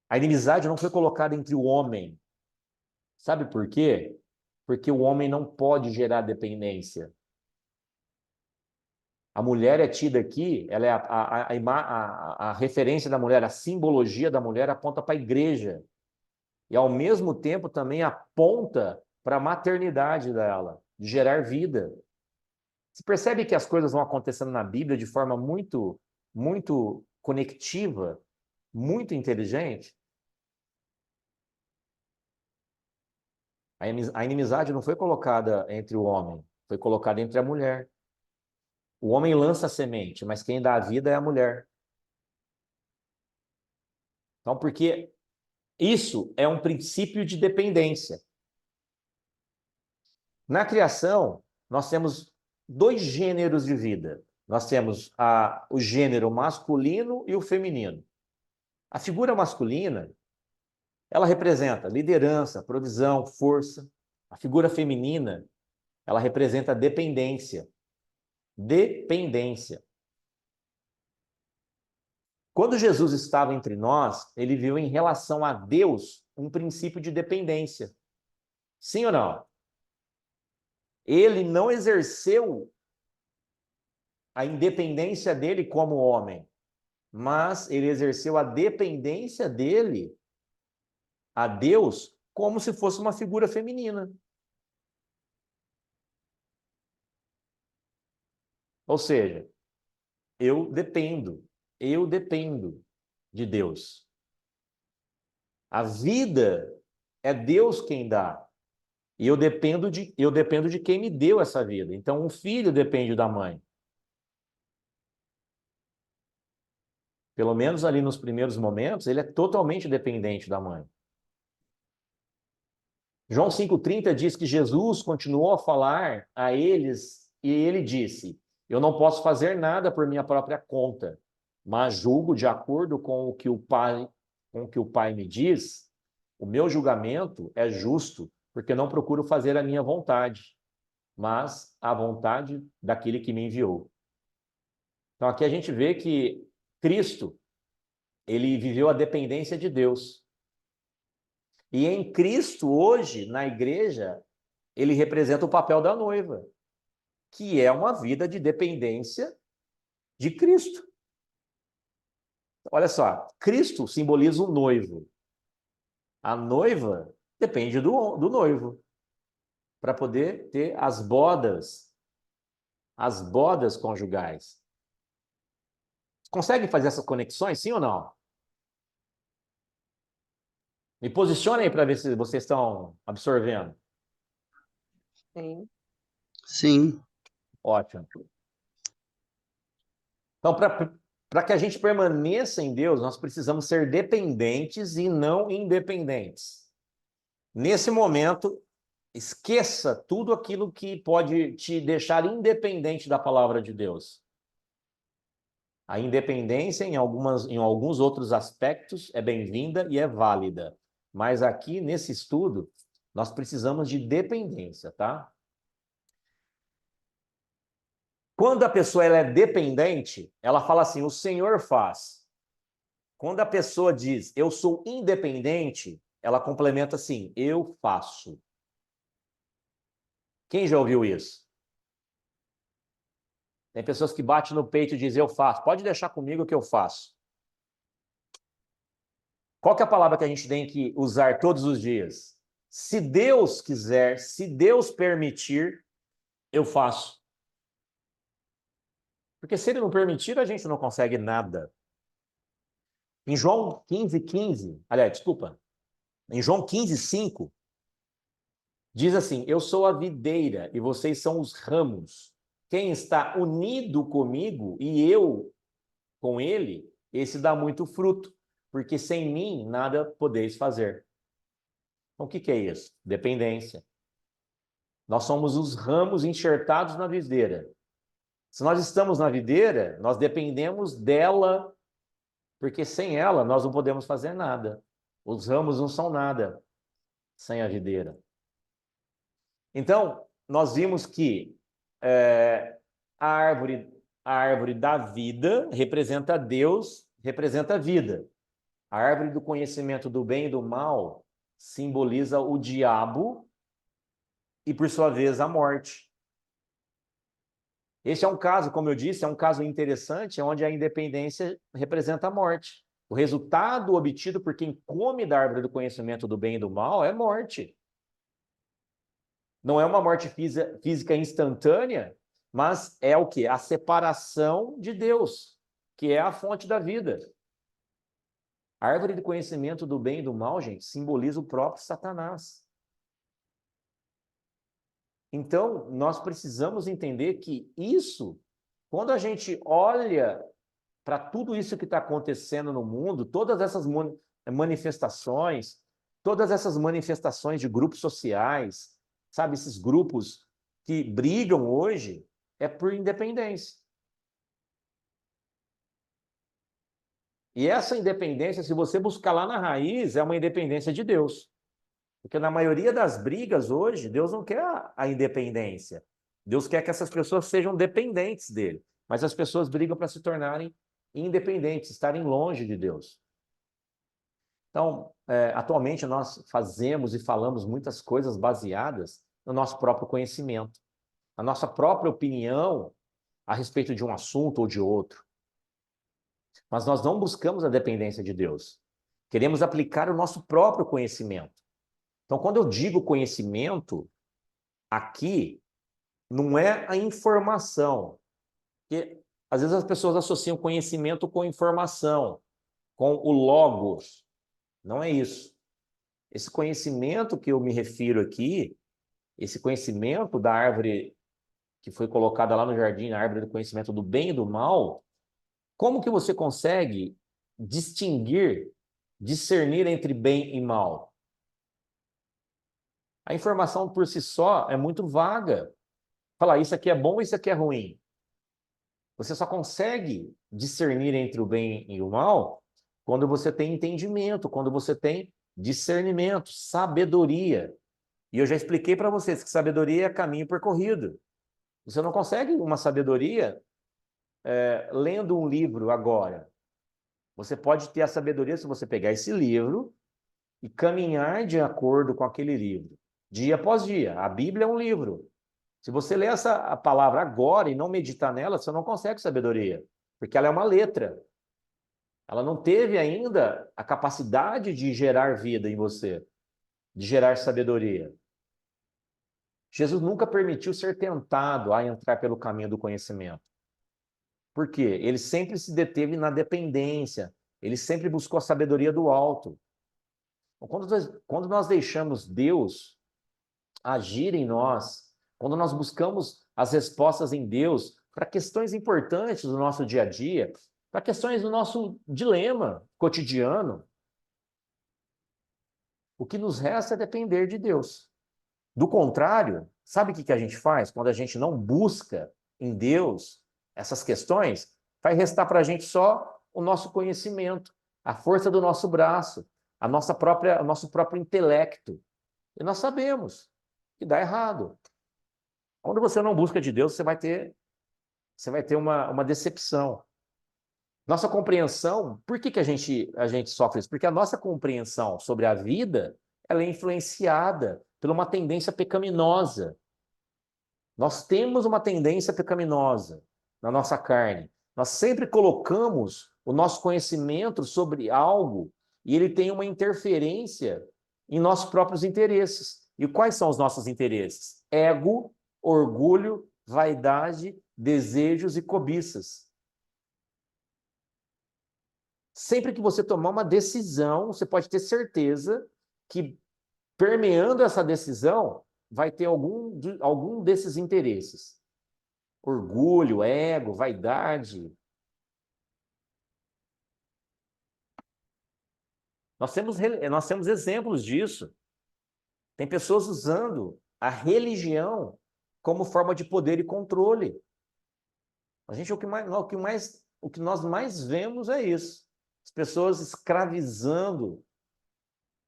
A inimizade não foi colocada entre o homem Sabe por quê? Porque o homem não pode gerar dependência. A mulher é tida aqui, ela é a referência da mulher, a simbologia da mulher aponta para a igreja. E, ao mesmo tempo, também aponta para a maternidade dela, de gerar vida. Você percebe que as coisas vão acontecendo na Bíblia de forma muito, muito conectiva, muito inteligente? A inimizade não foi colocada entre o homem, foi colocada entre a mulher. O homem lança a semente, mas quem dá a vida é a mulher. Então, porque isso é um princípio de dependência. Na criação, nós temos dois gêneros de vida. Nós temos o gênero masculino e o feminino. A figura masculina, ela representa liderança, provisão, força. A figura feminina, ela representa dependência. Dependência. Quando Jesus estava entre nós, ele viu em relação a Deus um princípio de dependência. Sim ou não? Ele não exerceu a independência dele como homem, mas ele exerceu a dependência dele a Deus como se fosse uma figura feminina. Ou seja, eu dependo de Deus. A vida é Deus quem dá. E eu dependo de quem me deu essa vida. Então, um filho depende da mãe. Pelo menos ali nos primeiros momentos, ele é totalmente dependente da mãe. João 5,30 diz que Jesus continuou a falar a eles e ele disse: eu não posso fazer nada por minha própria conta, mas julgo de acordo com o que o Pai me diz. O meu julgamento é justo, porque não procuro fazer a minha vontade, mas a vontade daquele que me enviou. Então aqui a gente vê que Cristo, ele viveu a dependência de Deus. E em Cristo, hoje, na igreja, ele representa o papel da noiva, que é uma vida de dependência de Cristo. Olha só, Cristo simboliza o noivo. A noiva depende do noivo para poder ter as bodas conjugais. Consegue fazer essas conexões, sim ou não? Me posicione aí para ver se vocês estão absorvendo. Sim. Sim. Ótimo. Então, para que a gente permaneça em Deus, nós precisamos ser dependentes e não independentes. Nesse momento, esqueça tudo aquilo que pode te deixar independente da palavra de Deus. A independência, em alguns outros aspectos, é bem-vinda e é válida. Mas aqui, nesse estudo, nós precisamos de dependência, tá? Quando a pessoa ela é dependente, ela fala assim, o Senhor faz. Quando a pessoa diz, eu sou independente, ela complementa assim, eu faço. Quem já ouviu isso? Tem pessoas que batem no peito e dizem, eu faço. Pode deixar comigo que eu faço. Qual que é a palavra que a gente tem que usar todos os dias? Se Deus quiser, se Deus permitir, eu faço. Porque se Ele não permitir, a gente não consegue nada. Em João 15:15, aliás, desculpa, em João 15:5, diz assim, eu sou a videira e vocês são os ramos. Quem está unido comigo e eu com ele, esse dá muito fruto, porque sem mim nada podeis fazer. Então, o que é isso? Dependência. Nós somos os ramos enxertados na videira. Se nós estamos na videira, nós dependemos dela, porque sem ela nós não podemos fazer nada. Os ramos não são nada sem a videira. Então, nós vimos que a árvore da vida representa Deus, representa a vida. A árvore do conhecimento do bem e do mal simboliza o diabo e, por sua vez, a morte. Esse é um caso, como eu disse, é um caso interessante, onde a independência representa a morte. O resultado obtido por quem come da árvore do conhecimento do bem e do mal é morte. Não é uma morte física instantânea, mas é o quê? A separação de Deus, que é a fonte da vida. A árvore do conhecimento do bem e do mal, gente, simboliza o próprio Satanás. Então, nós precisamos entender que isso, quando a gente olha para tudo isso que está acontecendo no mundo, todas essas manifestações, todas essas manifestações de grupos sociais, sabe, esses grupos que brigam hoje, é por independência. E essa independência, se você buscar lá na raiz, é uma independência de Deus. Porque na maioria das brigas hoje, Deus não quer a independência. Deus quer que essas pessoas sejam dependentes dele. Mas as pessoas brigam para se tornarem independentes, estarem longe de Deus. Então, atualmente nós fazemos e falamos muitas coisas baseadas no nosso próprio conhecimento, na nossa própria opinião a respeito de um assunto ou de outro. Mas nós não buscamos a dependência de Deus. Queremos aplicar o nosso próprio conhecimento. Então, quando eu digo conhecimento, aqui não é a informação. Porque às vezes as pessoas associam conhecimento com informação, com o logos. Não é isso. Esse conhecimento que eu me refiro aqui, esse conhecimento da árvore que foi colocada lá no jardim, a árvore do conhecimento do bem e do mal, como que você consegue distinguir, discernir entre bem e mal? A informação por si só é muito vaga. Falar, isso aqui é bom, isso aqui é ruim. Você só consegue discernir entre o bem e o mal quando você tem entendimento, quando você tem discernimento, sabedoria. E eu já expliquei para vocês que sabedoria é caminho percorrido. Você não consegue uma sabedoria lendo um livro agora. Você pode ter a sabedoria se você pegar esse livro e caminhar de acordo com aquele livro, dia após dia. A Bíblia é um livro. Se você ler a palavra agora e não meditar nela, você não consegue sabedoria, porque ela é uma letra. Ela não teve ainda a capacidade de gerar vida em você, de gerar sabedoria. Jesus nunca permitiu ser tentado a entrar pelo caminho do conhecimento. Por quê? Ele sempre se deteve na dependência, ele sempre buscou a sabedoria do alto. Quando nós deixamos Deus agir em nós, quando nós buscamos as respostas em Deus para questões importantes do nosso dia a dia, para questões do nosso dilema cotidiano, o que nos resta é depender de Deus. Do contrário, sabe o que a gente faz quando a gente não busca em Deus essas questões? Vai restar para a gente só o nosso conhecimento, a força do nosso braço, o nosso próprio intelecto. E nós sabemos que dá errado. Quando você não busca de Deus, você vai ter uma decepção. Nossa compreensão, por que a gente sofre isso? Porque a nossa compreensão sobre a vida, ela é influenciada por uma tendência pecaminosa. Nós temos uma tendência pecaminosa na nossa carne. Nós sempre colocamos o nosso conhecimento sobre algo e ele tem uma interferência em nossos próprios interesses. E quais são os nossos interesses? Ego, orgulho, vaidade, desejos e cobiças. Sempre que você tomar uma decisão, você pode ter certeza que, permeando essa decisão, vai ter algum desses interesses. Orgulho, ego, vaidade. Nós temos exemplos disso. Tem pessoas usando a religião como forma de poder e controle. A gente, o que nós mais vemos é isso. As pessoas escravizando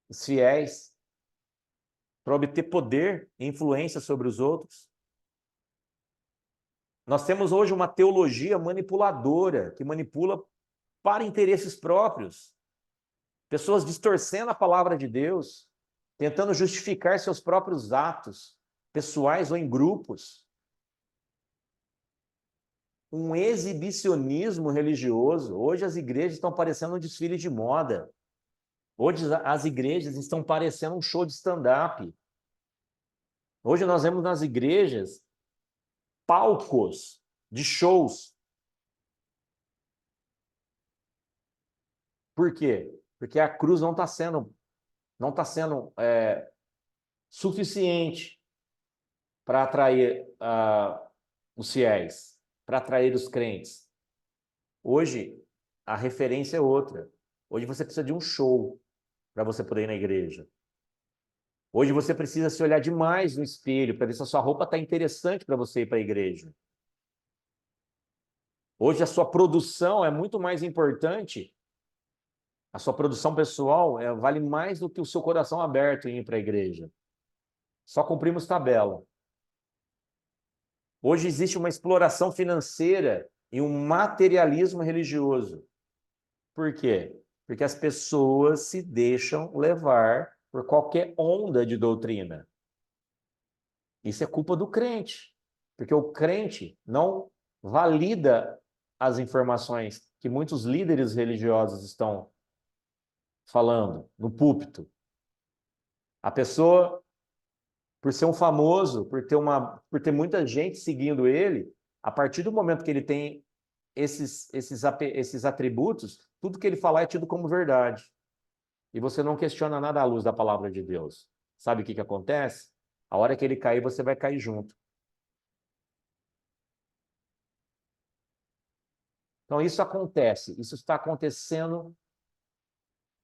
os fiéis para obter poder e influência sobre os outros. Nós temos hoje uma teologia manipuladora, que manipula para interesses próprios. Pessoas distorcendo a palavra de Deus, tentando justificar seus próprios atos, pessoais ou em grupos. Um exibicionismo religioso. Hoje as igrejas estão parecendo um desfile de moda. Hoje as igrejas estão parecendo um show de stand-up. Hoje nós vemos nas igrejas palcos de shows. Por quê? Porque a cruz não está sendo suficiente para atrair os fiéis, para atrair os crentes. Hoje, a referência é outra. Hoje você precisa de um show para você poder ir na igreja. Hoje você precisa se olhar demais no espelho para ver se a sua roupa está interessante para você ir para a igreja. Hoje a sua produção é muito mais importante. A sua produção pessoal vale mais do que o seu coração aberto em ir para a igreja. Só cumprimos tabela. Hoje existe uma exploração financeira e um materialismo religioso. Por quê? Porque as pessoas se deixam levar por qualquer onda de doutrina. Isso é culpa do crente, porque o crente não valida as informações que muitos líderes religiosos estão falando no púlpito. A pessoa, por ser um famoso, por ter muita gente seguindo ele, a partir do momento que ele tem esses atributos, tudo que ele falar é tido como verdade. E você não questiona nada à luz da palavra de Deus. Sabe o que acontece? A hora que ele cair, você vai cair junto. Então isso acontece, isso está acontecendo,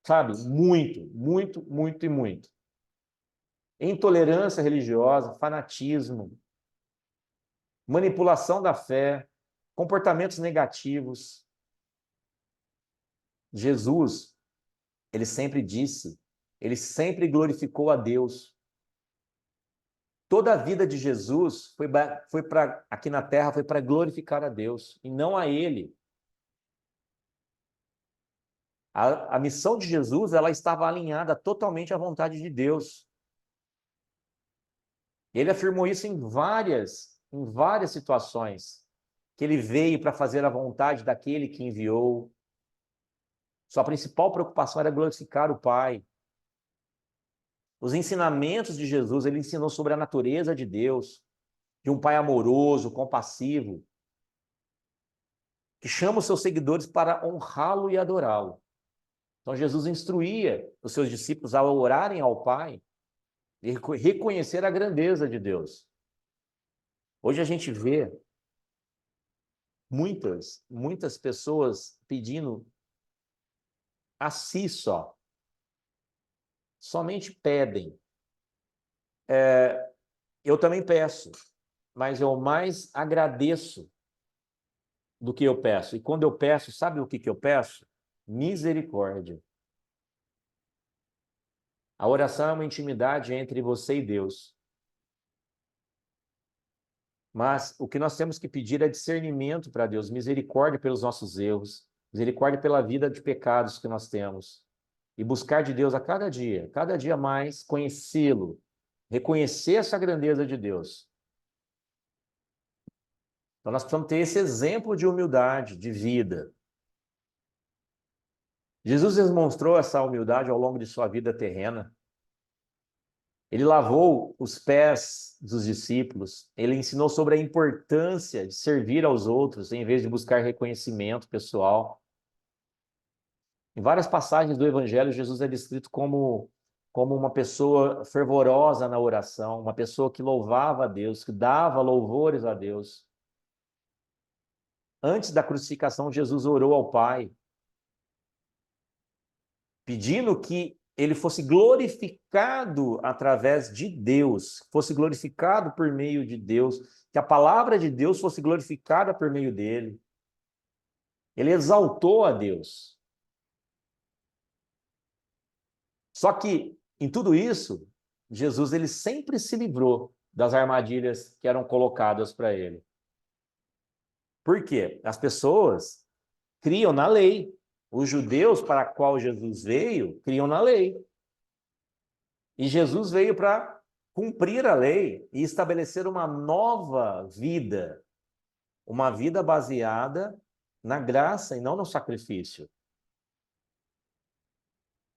sabe, muito, muito, muito e muito. Intolerância religiosa, fanatismo, manipulação da fé, comportamentos negativos. Jesus, ele sempre disse, ele sempre glorificou a Deus. Toda a vida de Jesus foi para aqui na terra foi para glorificar a Deus e não a ele. A missão de Jesus, ela estava alinhada totalmente à vontade de Deus. Ele afirmou isso em várias situações, que ele veio para fazer a vontade daquele que enviou. Sua principal preocupação era glorificar o Pai. Os ensinamentos de Jesus, ele ensinou sobre a natureza de Deus, de um Pai amoroso, compassivo, que chama os seus seguidores para honrá-lo e adorá-lo. Então Jesus instruía os seus discípulos a orarem ao Pai e reconhecer a grandeza de Deus. Hoje a gente vê muitas pessoas pedindo a si só. Somente pedem. Eu também peço, mas eu mais agradeço do que eu peço. E quando eu peço, sabe o que eu peço? Misericórdia. A oração é uma intimidade entre você e Deus. Mas o que nós temos que pedir é discernimento para Deus, misericórdia pelos nossos erros, misericórdia pela vida de pecados que nós temos. E buscar de Deus a cada dia mais, conhecê-lo, reconhecer essa grandeza de Deus. Então nós precisamos ter esse exemplo de humildade, de vida. Jesus demonstrou essa humildade ao longo de sua vida terrena. Ele lavou os pés dos discípulos, ele ensinou sobre a importância de servir aos outros, em vez de buscar reconhecimento pessoal. Em várias passagens do Evangelho, Jesus é descrito como uma pessoa fervorosa na oração, uma pessoa que louvava a Deus, que dava louvores a Deus. Antes da crucificação, Jesus orou ao Pai, pedindo que ele fosse glorificado através de Deus, fosse glorificado por meio de Deus, que a palavra de Deus fosse glorificada por meio dele. Ele exaltou a Deus. Só que, em tudo isso, Jesus ele sempre se livrou das armadilhas que eram colocadas para ele. Por quê? As pessoas criam na lei. Os judeus para a qual Jesus veio, criam na lei. E Jesus veio para cumprir a lei e estabelecer uma nova vida, uma vida baseada na graça e não no sacrifício.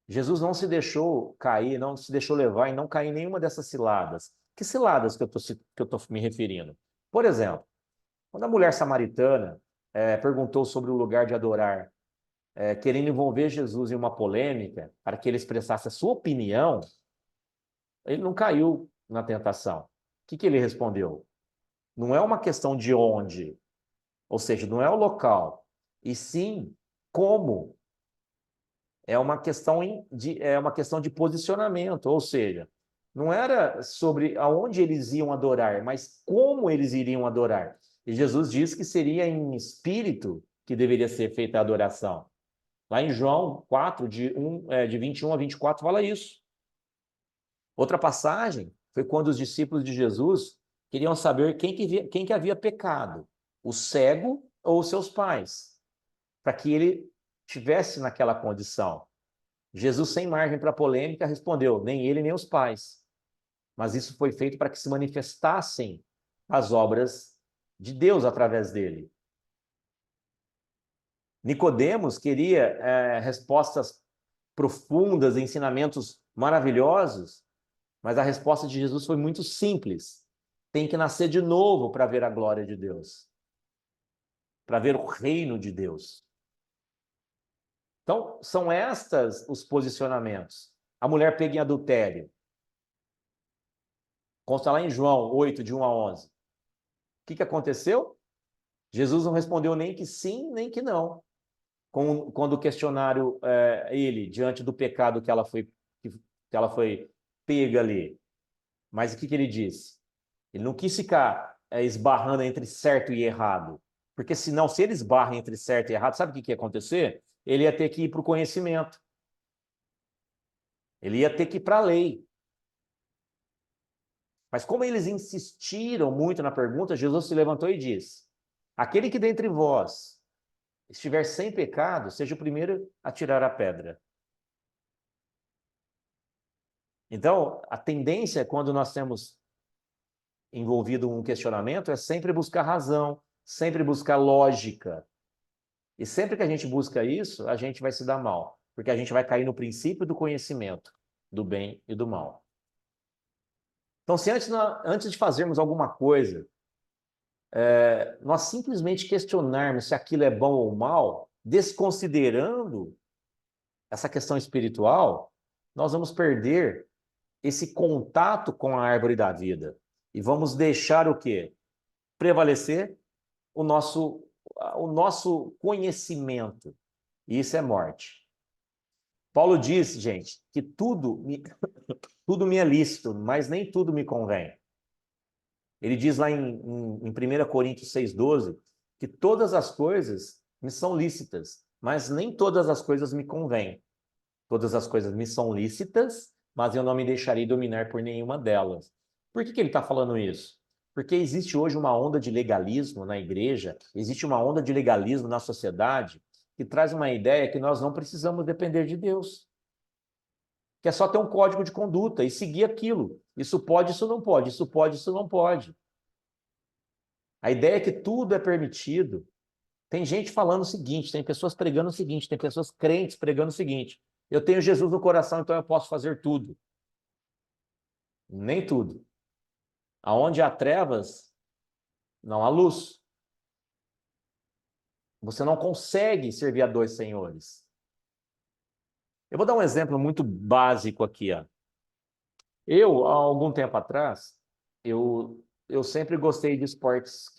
Jesus não se deixou cair, não se deixou levar e não cair em nenhuma dessas ciladas. Que ciladas que eu tô me referindo? Por exemplo, quando a mulher samaritana perguntou sobre o lugar de adorar, querendo envolver Jesus em uma polêmica, para que ele expressasse a sua opinião, ele não caiu na tentação. O que ele respondeu? Não é uma questão de onde, ou seja, não é o local, e sim como. É uma questão de posicionamento, ou seja, não era sobre aonde eles iam adorar, mas como eles iriam adorar. E Jesus diz que seria em espírito que deveria ser feita a adoração. Lá em João 4, de 21 a 24, fala isso. Outra passagem foi quando os discípulos de Jesus queriam saber quem que havia pecado, o cego ou os seus pais, para que ele tivesse naquela condição. Jesus, sem margem para polêmica, respondeu: nem ele, nem os pais. Mas isso foi feito para que se manifestassem as obras de Deus através dele. Nicodemos queria respostas profundas, ensinamentos maravilhosos, mas a resposta de Jesus foi muito simples. Tem que nascer de novo para ver a glória de Deus, para ver o reino de Deus. Então, são estas os posicionamentos. A mulher pega em adultério. Consta lá em João 8, de 1 a 11. O que aconteceu? Jesus não respondeu nem que sim, nem que não. Quando questionaram ele diante do pecado que ela foi pega ali. Mas o que ele disse? Ele não quis ficar esbarrando entre certo e errado. Porque senão, se ele esbarra entre certo e errado, sabe o que ia acontecer? Ele ia ter que ir para o conhecimento. Ele ia ter que ir para a lei. Mas como eles insistiram muito na pergunta, Jesus se levantou e disse: aquele que dentre vós estiver sem pecado, seja o primeiro a tirar a pedra. Então, a tendência, quando nós temos envolvido um questionamento, é sempre buscar razão, sempre buscar lógica. E sempre que a gente busca isso, a gente vai se dar mal, porque a gente vai cair no princípio do conhecimento, do bem e do mal. Então, se antes de fazermos alguma coisa, nós simplesmente questionarmos se aquilo é bom ou mal, desconsiderando essa questão espiritual, nós vamos perder esse contato com a árvore da vida. E vamos deixar o quê? Prevalecer o nosso conhecimento. E isso é morte. Paulo diz, gente, que tudo me é lícito, mas nem tudo me convém. Ele diz lá em 1 Coríntios 6,12, que todas as coisas me são lícitas, mas nem todas as coisas me convêm. Todas as coisas me são lícitas, mas eu não me deixarei dominar por nenhuma delas. Por que ele está falando isso? Porque existe hoje uma onda de legalismo na igreja, existe uma onda de legalismo na sociedade, que traz uma ideia que nós não precisamos depender de Deus. Que é só ter um código de conduta e seguir aquilo. Isso pode, isso não pode, isso pode, isso não pode. A ideia é que tudo é permitido. Tem gente falando o seguinte, tem pessoas pregando o seguinte, tem pessoas crentes pregando o seguinte: eu tenho Jesus no coração, então eu posso fazer tudo. Nem tudo. Aonde há trevas, não há luz. Você não consegue servir a dois senhores. Eu vou dar um exemplo muito básico aqui, ó. Eu, há algum tempo atrás, eu sempre gostei de esportes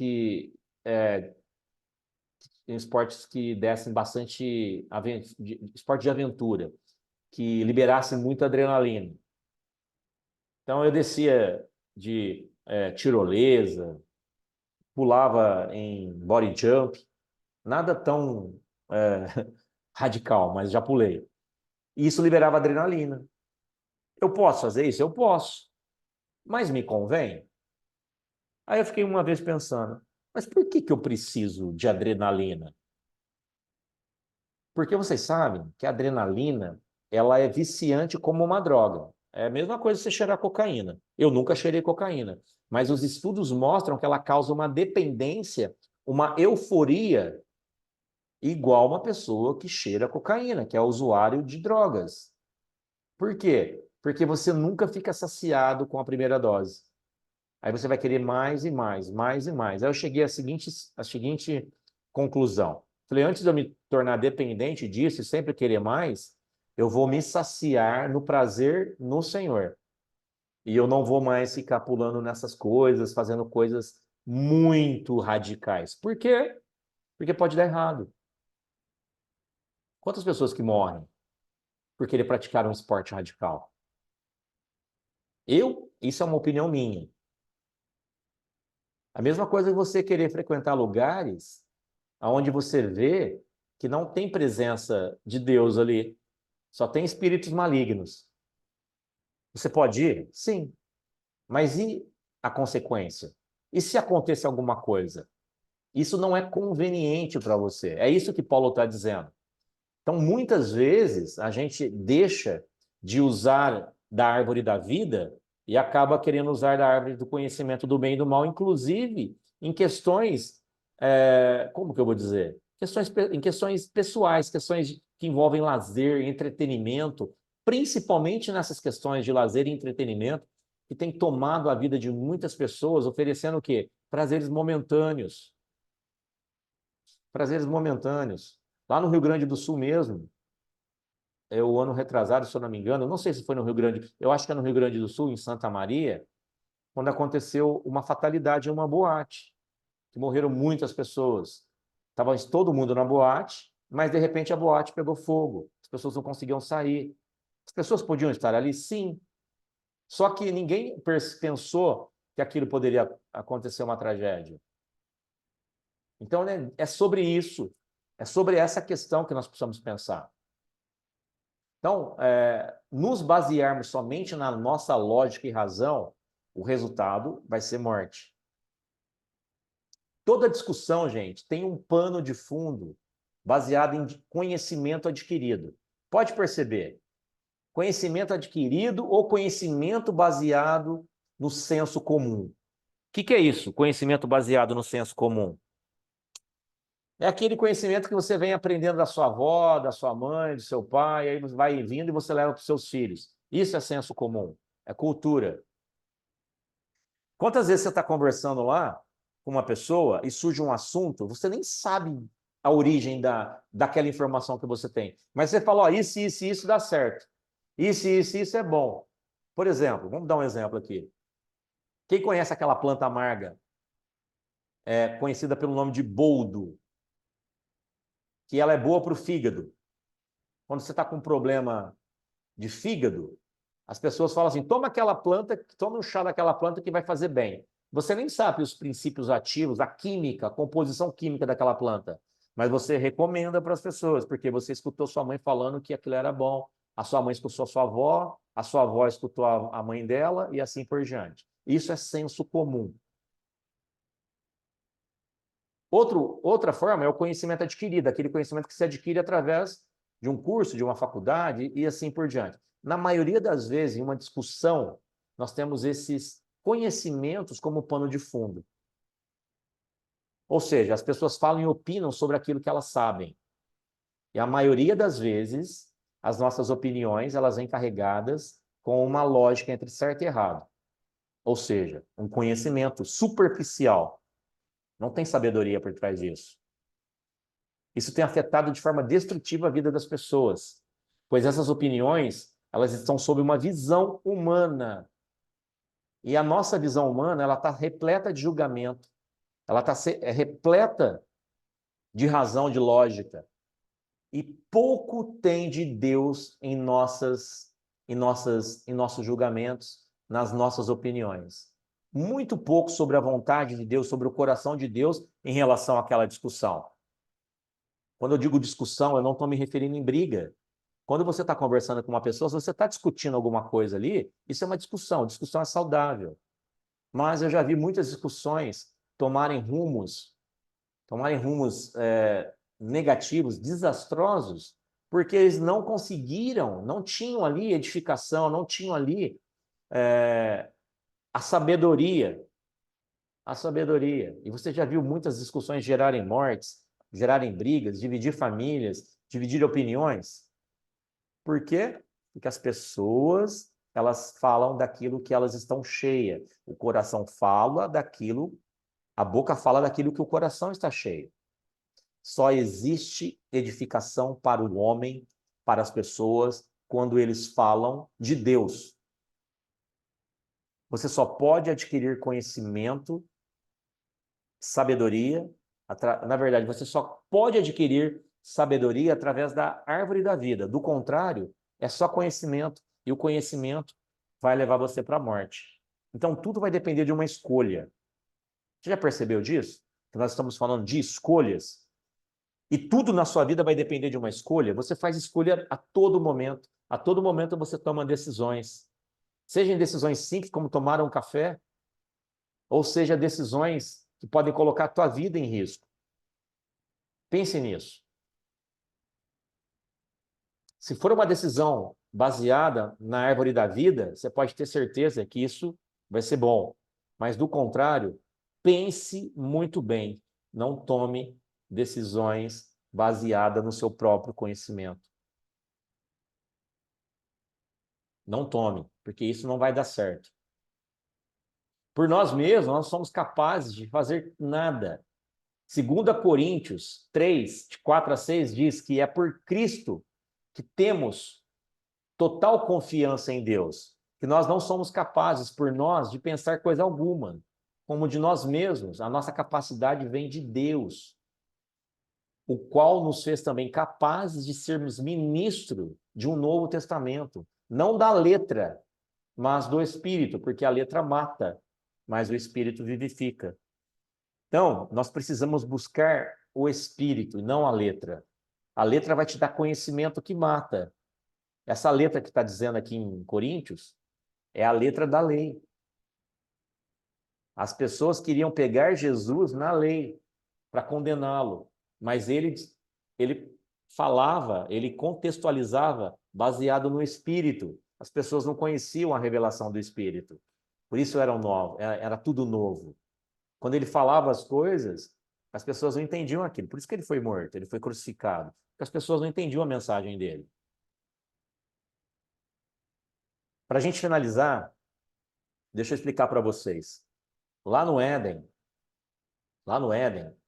que dessem bastante esporte de aventura, que liberassem muita adrenalina. Então eu descia de tirolesa, pulava em body jump, nada tão radical, mas já pulei. E isso liberava adrenalina. Eu posso fazer isso? Eu posso. Mas me convém? Aí eu fiquei uma vez pensando, mas por que eu preciso de adrenalina? Porque vocês sabem que a adrenalina, ela é viciante como uma droga. É a mesma coisa você cheirar cocaína. Eu nunca cheirei cocaína, mas os estudos mostram que ela causa uma dependência, uma euforia, igual uma pessoa que cheira cocaína, que é usuário de drogas. Por quê? Porque você nunca fica saciado com a primeira dose. Aí você vai querer mais e mais, mais e mais. Aí eu cheguei à seguinte conclusão. Falei, antes de eu me tornar dependente disso e sempre querer mais, eu vou me saciar no prazer no Senhor. E eu não vou mais ficar pulando nessas coisas, fazendo coisas muito radicais. Por quê? Porque pode dar errado. Quantas pessoas que morrem por querer praticar um esporte radical? Isso é uma opinião minha. A mesma coisa é você querer frequentar lugares onde você vê que não tem presença de Deus ali, só tem espíritos malignos. Você pode ir? Sim. Mas e a consequência? E se acontecer alguma coisa? Isso não é conveniente para você. É isso que Paulo está dizendo. Então, muitas vezes, a gente deixa de usar da árvore da vida e acaba querendo usar da árvore do conhecimento do bem e do mal, inclusive em questões, como que eu vou dizer? Em questões pessoais, questões que envolvem lazer, entretenimento, principalmente nessas questões de lazer e entretenimento, que tem tomado a vida de muitas pessoas, oferecendo o quê? Prazeres momentâneos. Prazeres momentâneos. Lá no Rio Grande do Sul mesmo, o ano retrasado, se eu não me engano, não sei se foi no Rio Grande, eu acho que é no Rio Grande do Sul, em Santa Maria, quando aconteceu uma fatalidade em uma boate, que morreram muitas pessoas. Estava todo mundo na boate, mas de repente a boate pegou fogo, as pessoas não conseguiam sair. As pessoas podiam estar ali? Sim. Só que ninguém pensou que aquilo poderia acontecer uma tragédia. Então, né, é sobre isso, é sobre essa questão que nós precisamos pensar. Então, nos basearmos somente na nossa lógica e razão, o resultado vai ser morte. Toda discussão, gente, tem um pano de fundo baseado em conhecimento adquirido. Pode perceber, conhecimento adquirido ou conhecimento baseado no senso comum. O que é isso, conhecimento baseado no senso comum? É aquele conhecimento que você vem aprendendo da sua avó, da sua mãe, do seu pai, aí você vai vindo e você leva para os seus filhos. Isso é senso comum, é cultura. Quantas vezes você está conversando lá com uma pessoa e surge um assunto, você nem sabe a origem daquela informação que você tem. Mas você fala, ó, isso dá certo. Isso é bom. Por exemplo, vamos dar um exemplo aqui. Quem conhece aquela planta amarga, conhecida pelo nome de boldo, que ela é boa para o fígado. Quando você está com um problema de fígado, as pessoas falam assim, toma aquela planta, toma um chá daquela planta que vai fazer bem. Você nem sabe os princípios ativos, a química, a composição química daquela planta, mas você recomenda para as pessoas, porque você escutou sua mãe falando que aquilo era bom, a sua mãe escutou a sua avó escutou a mãe dela e assim por diante. Isso é senso comum. Outra forma é o conhecimento adquirido, aquele conhecimento que se adquire através de um curso, de uma faculdade e assim por diante. Na maioria das vezes, em uma discussão, nós temos esses conhecimentos como pano de fundo. Ou seja, as pessoas falam e opinam sobre aquilo que elas sabem. E a maioria das vezes, as nossas opiniões, elas vêm carregadas com uma lógica entre certo e errado. Ou seja, um conhecimento superficial. Não tem sabedoria por trás disso. Isso tem afetado de forma destrutiva a vida das pessoas, pois essas opiniões, elas estão sob uma visão humana. E a nossa visão humana, ela está repleta de julgamento, ela está repleta de razão, de lógica. E pouco tem de Deus em nossos julgamentos, nas nossas opiniões. Muito pouco sobre a vontade de Deus, sobre o coração de Deus em relação àquela discussão. Quando eu digo discussão, eu não estou me referindo em briga. Quando você está conversando com uma pessoa, se você está discutindo alguma coisa ali, isso é uma discussão. Discussão é saudável. Mas eu já vi muitas discussões tomarem rumos negativos, desastrosos, porque eles não conseguiram, não tinham ali edificação, não tinham ali a sabedoria. A sabedoria. E você já viu muitas discussões gerarem mortes, gerarem brigas, dividir famílias, dividir opiniões. Por quê? Porque as pessoas, elas falam daquilo que elas estão cheias. O coração fala daquilo, a boca fala daquilo que o coração está cheio. Só existe edificação para o homem, para as pessoas, quando eles falam de Deus. Você só pode adquirir conhecimento, sabedoria, na verdade, você só pode adquirir sabedoria através da árvore da vida. Do contrário, é só conhecimento, e o conhecimento vai levar você para a morte. Então, tudo vai depender de uma escolha. Você já percebeu disso? Que nós estamos falando de escolhas. E tudo na sua vida vai depender de uma escolha. Você faz escolha a todo momento. A todo momento você toma decisões. Sejam decisões simples, como tomar um café, ou seja, decisões que podem colocar a tua vida em risco. Pense nisso. Se for uma decisão baseada na árvore da vida, você pode ter certeza que isso vai ser bom. Mas, do contrário, pense muito bem. Não tome decisões baseadas no seu próprio conhecimento. Não tome, porque isso não vai dar certo. Por nós mesmos, nós somos capazes de fazer nada. 2 Coríntios 3, de 4 a 6, diz que é por Cristo que temos total confiança em Deus, que nós não somos capazes, por nós, de pensar coisa alguma, como de nós mesmos. A nossa capacidade vem de Deus, o qual nos fez também capazes de sermos ministro de um novo testamento, não da letra, mas do Espírito, porque a letra mata, mas o Espírito vivifica. Então, nós precisamos buscar o Espírito e não a letra. A letra vai te dar conhecimento que mata. Essa letra que está dizendo aqui em Coríntios é a letra da lei. As pessoas queriam pegar Jesus na lei para condená-lo, mas ele falava, ele contextualizava baseado no Espírito. As pessoas não conheciam a revelação do Espírito. Por isso era tudo novo. Quando ele falava as coisas, as pessoas não entendiam aquilo. Por isso que ele foi morto, ele foi crucificado. Porque as pessoas não entendiam a mensagem dele. Para a gente finalizar, deixa eu explicar para vocês. Lá no Éden,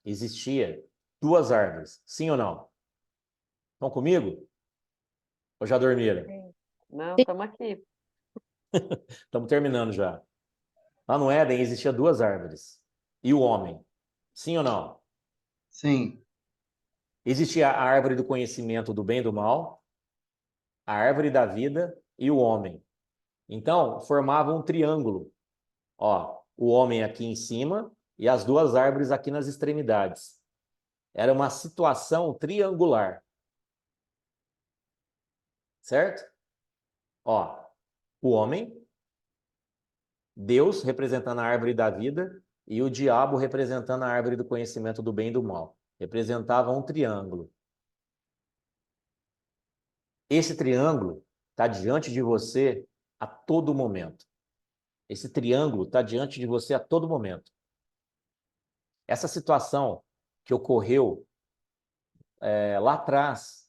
existia 2 árvores. Sim ou não? Estão comigo? Ou já dormiram? Não, estamos aqui. Estamos terminando já. Lá no Éden existia 2 árvores. E o homem? Sim ou não? Sim. Existia a árvore do conhecimento do bem e do mal, a árvore da vida e o homem. Então, formava um triângulo. Ó, o homem aqui em cima e as 2 árvores aqui nas extremidades. Era uma situação triangular. Certo? Ó, o homem, Deus representando a árvore da vida e o diabo representando a árvore do conhecimento do bem e do mal. Representava um triângulo. Esse triângulo está diante de você a todo momento. Esse triângulo está diante de você a todo momento. Essa situação que ocorreu lá atrás,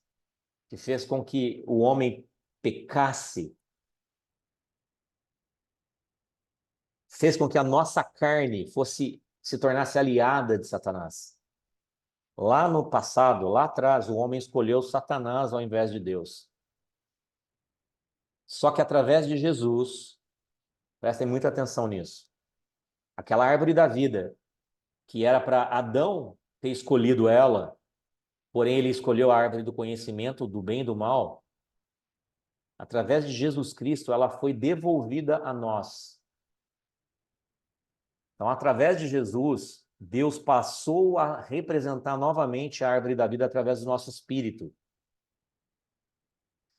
que fez com que o homem pecasse, fez com que a nossa carne se tornasse aliada de Satanás. Lá no passado, lá atrás, o homem escolheu Satanás ao invés de Deus. Só que através de Jesus, prestem muita atenção nisso, aquela árvore da vida, que era para Adão ter escolhido ela, porém ele escolheu a árvore do conhecimento do bem e do mal, através de Jesus Cristo, ela foi devolvida a nós. Então, através de Jesus, Deus passou a representar novamente a árvore da vida através do nosso espírito.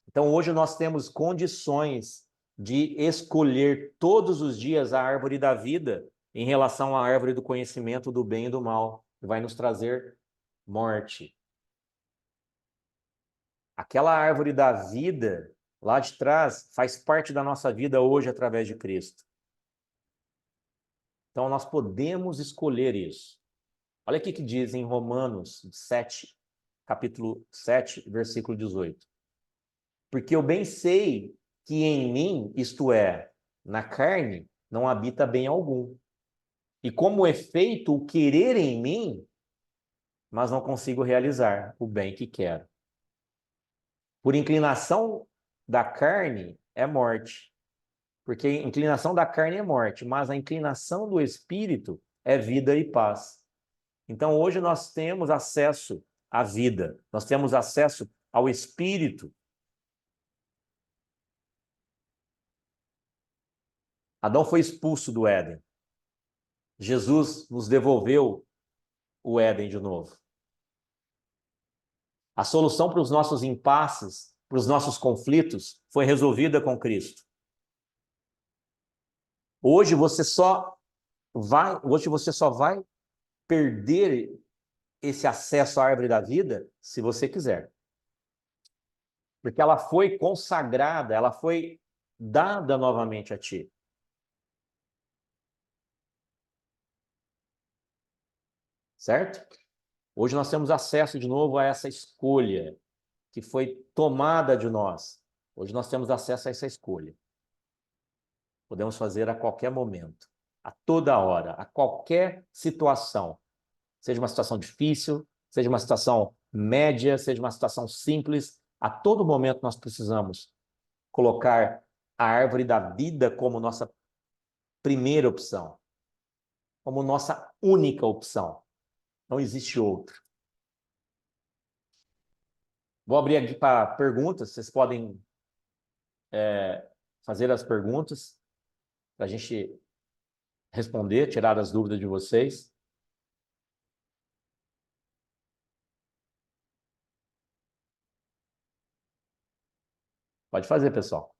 Então, hoje nós temos condições de escolher todos os dias a árvore da vida em relação à árvore do conhecimento do bem e do mal, que vai nos trazer morte. Aquela árvore da vida, lá de trás, faz parte da nossa vida hoje através de Cristo. Então, nós podemos escolher isso. Olha aqui que diz em Romanos 7, capítulo 7, versículo 18. Porque eu bem sei que em mim, isto é, na carne, não habita bem algum. E como efeito, o querer em mim, mas não consigo realizar o bem que quero. Por inclinação da carne é morte. Porque a inclinação da carne é morte, mas a inclinação do espírito é vida e paz. Então hoje nós temos acesso à vida, nós temos acesso ao espírito. Adão foi expulso do Éden. Jesus nos devolveu o Éden de novo. A solução para os nossos impasses, para os nossos conflitos, foi resolvida com Cristo. Hoje você só vai perder esse acesso à árvore da vida se você quiser. Porque ela foi consagrada, ela foi dada novamente a ti. Certo? Hoje nós temos acesso de novo a essa escolha que foi tomada de nós. Hoje nós temos acesso a essa escolha. Podemos fazer a qualquer momento, a toda hora, a qualquer situação. Seja uma situação difícil, seja uma situação média, seja uma situação simples, a todo momento nós precisamos colocar a árvore da vida como nossa primeira opção, como nossa única opção. Não existe outra. Vou abrir aqui para perguntas, vocês podem fazer as perguntas para a gente responder, tirar as dúvidas de vocês. Pode fazer, pessoal.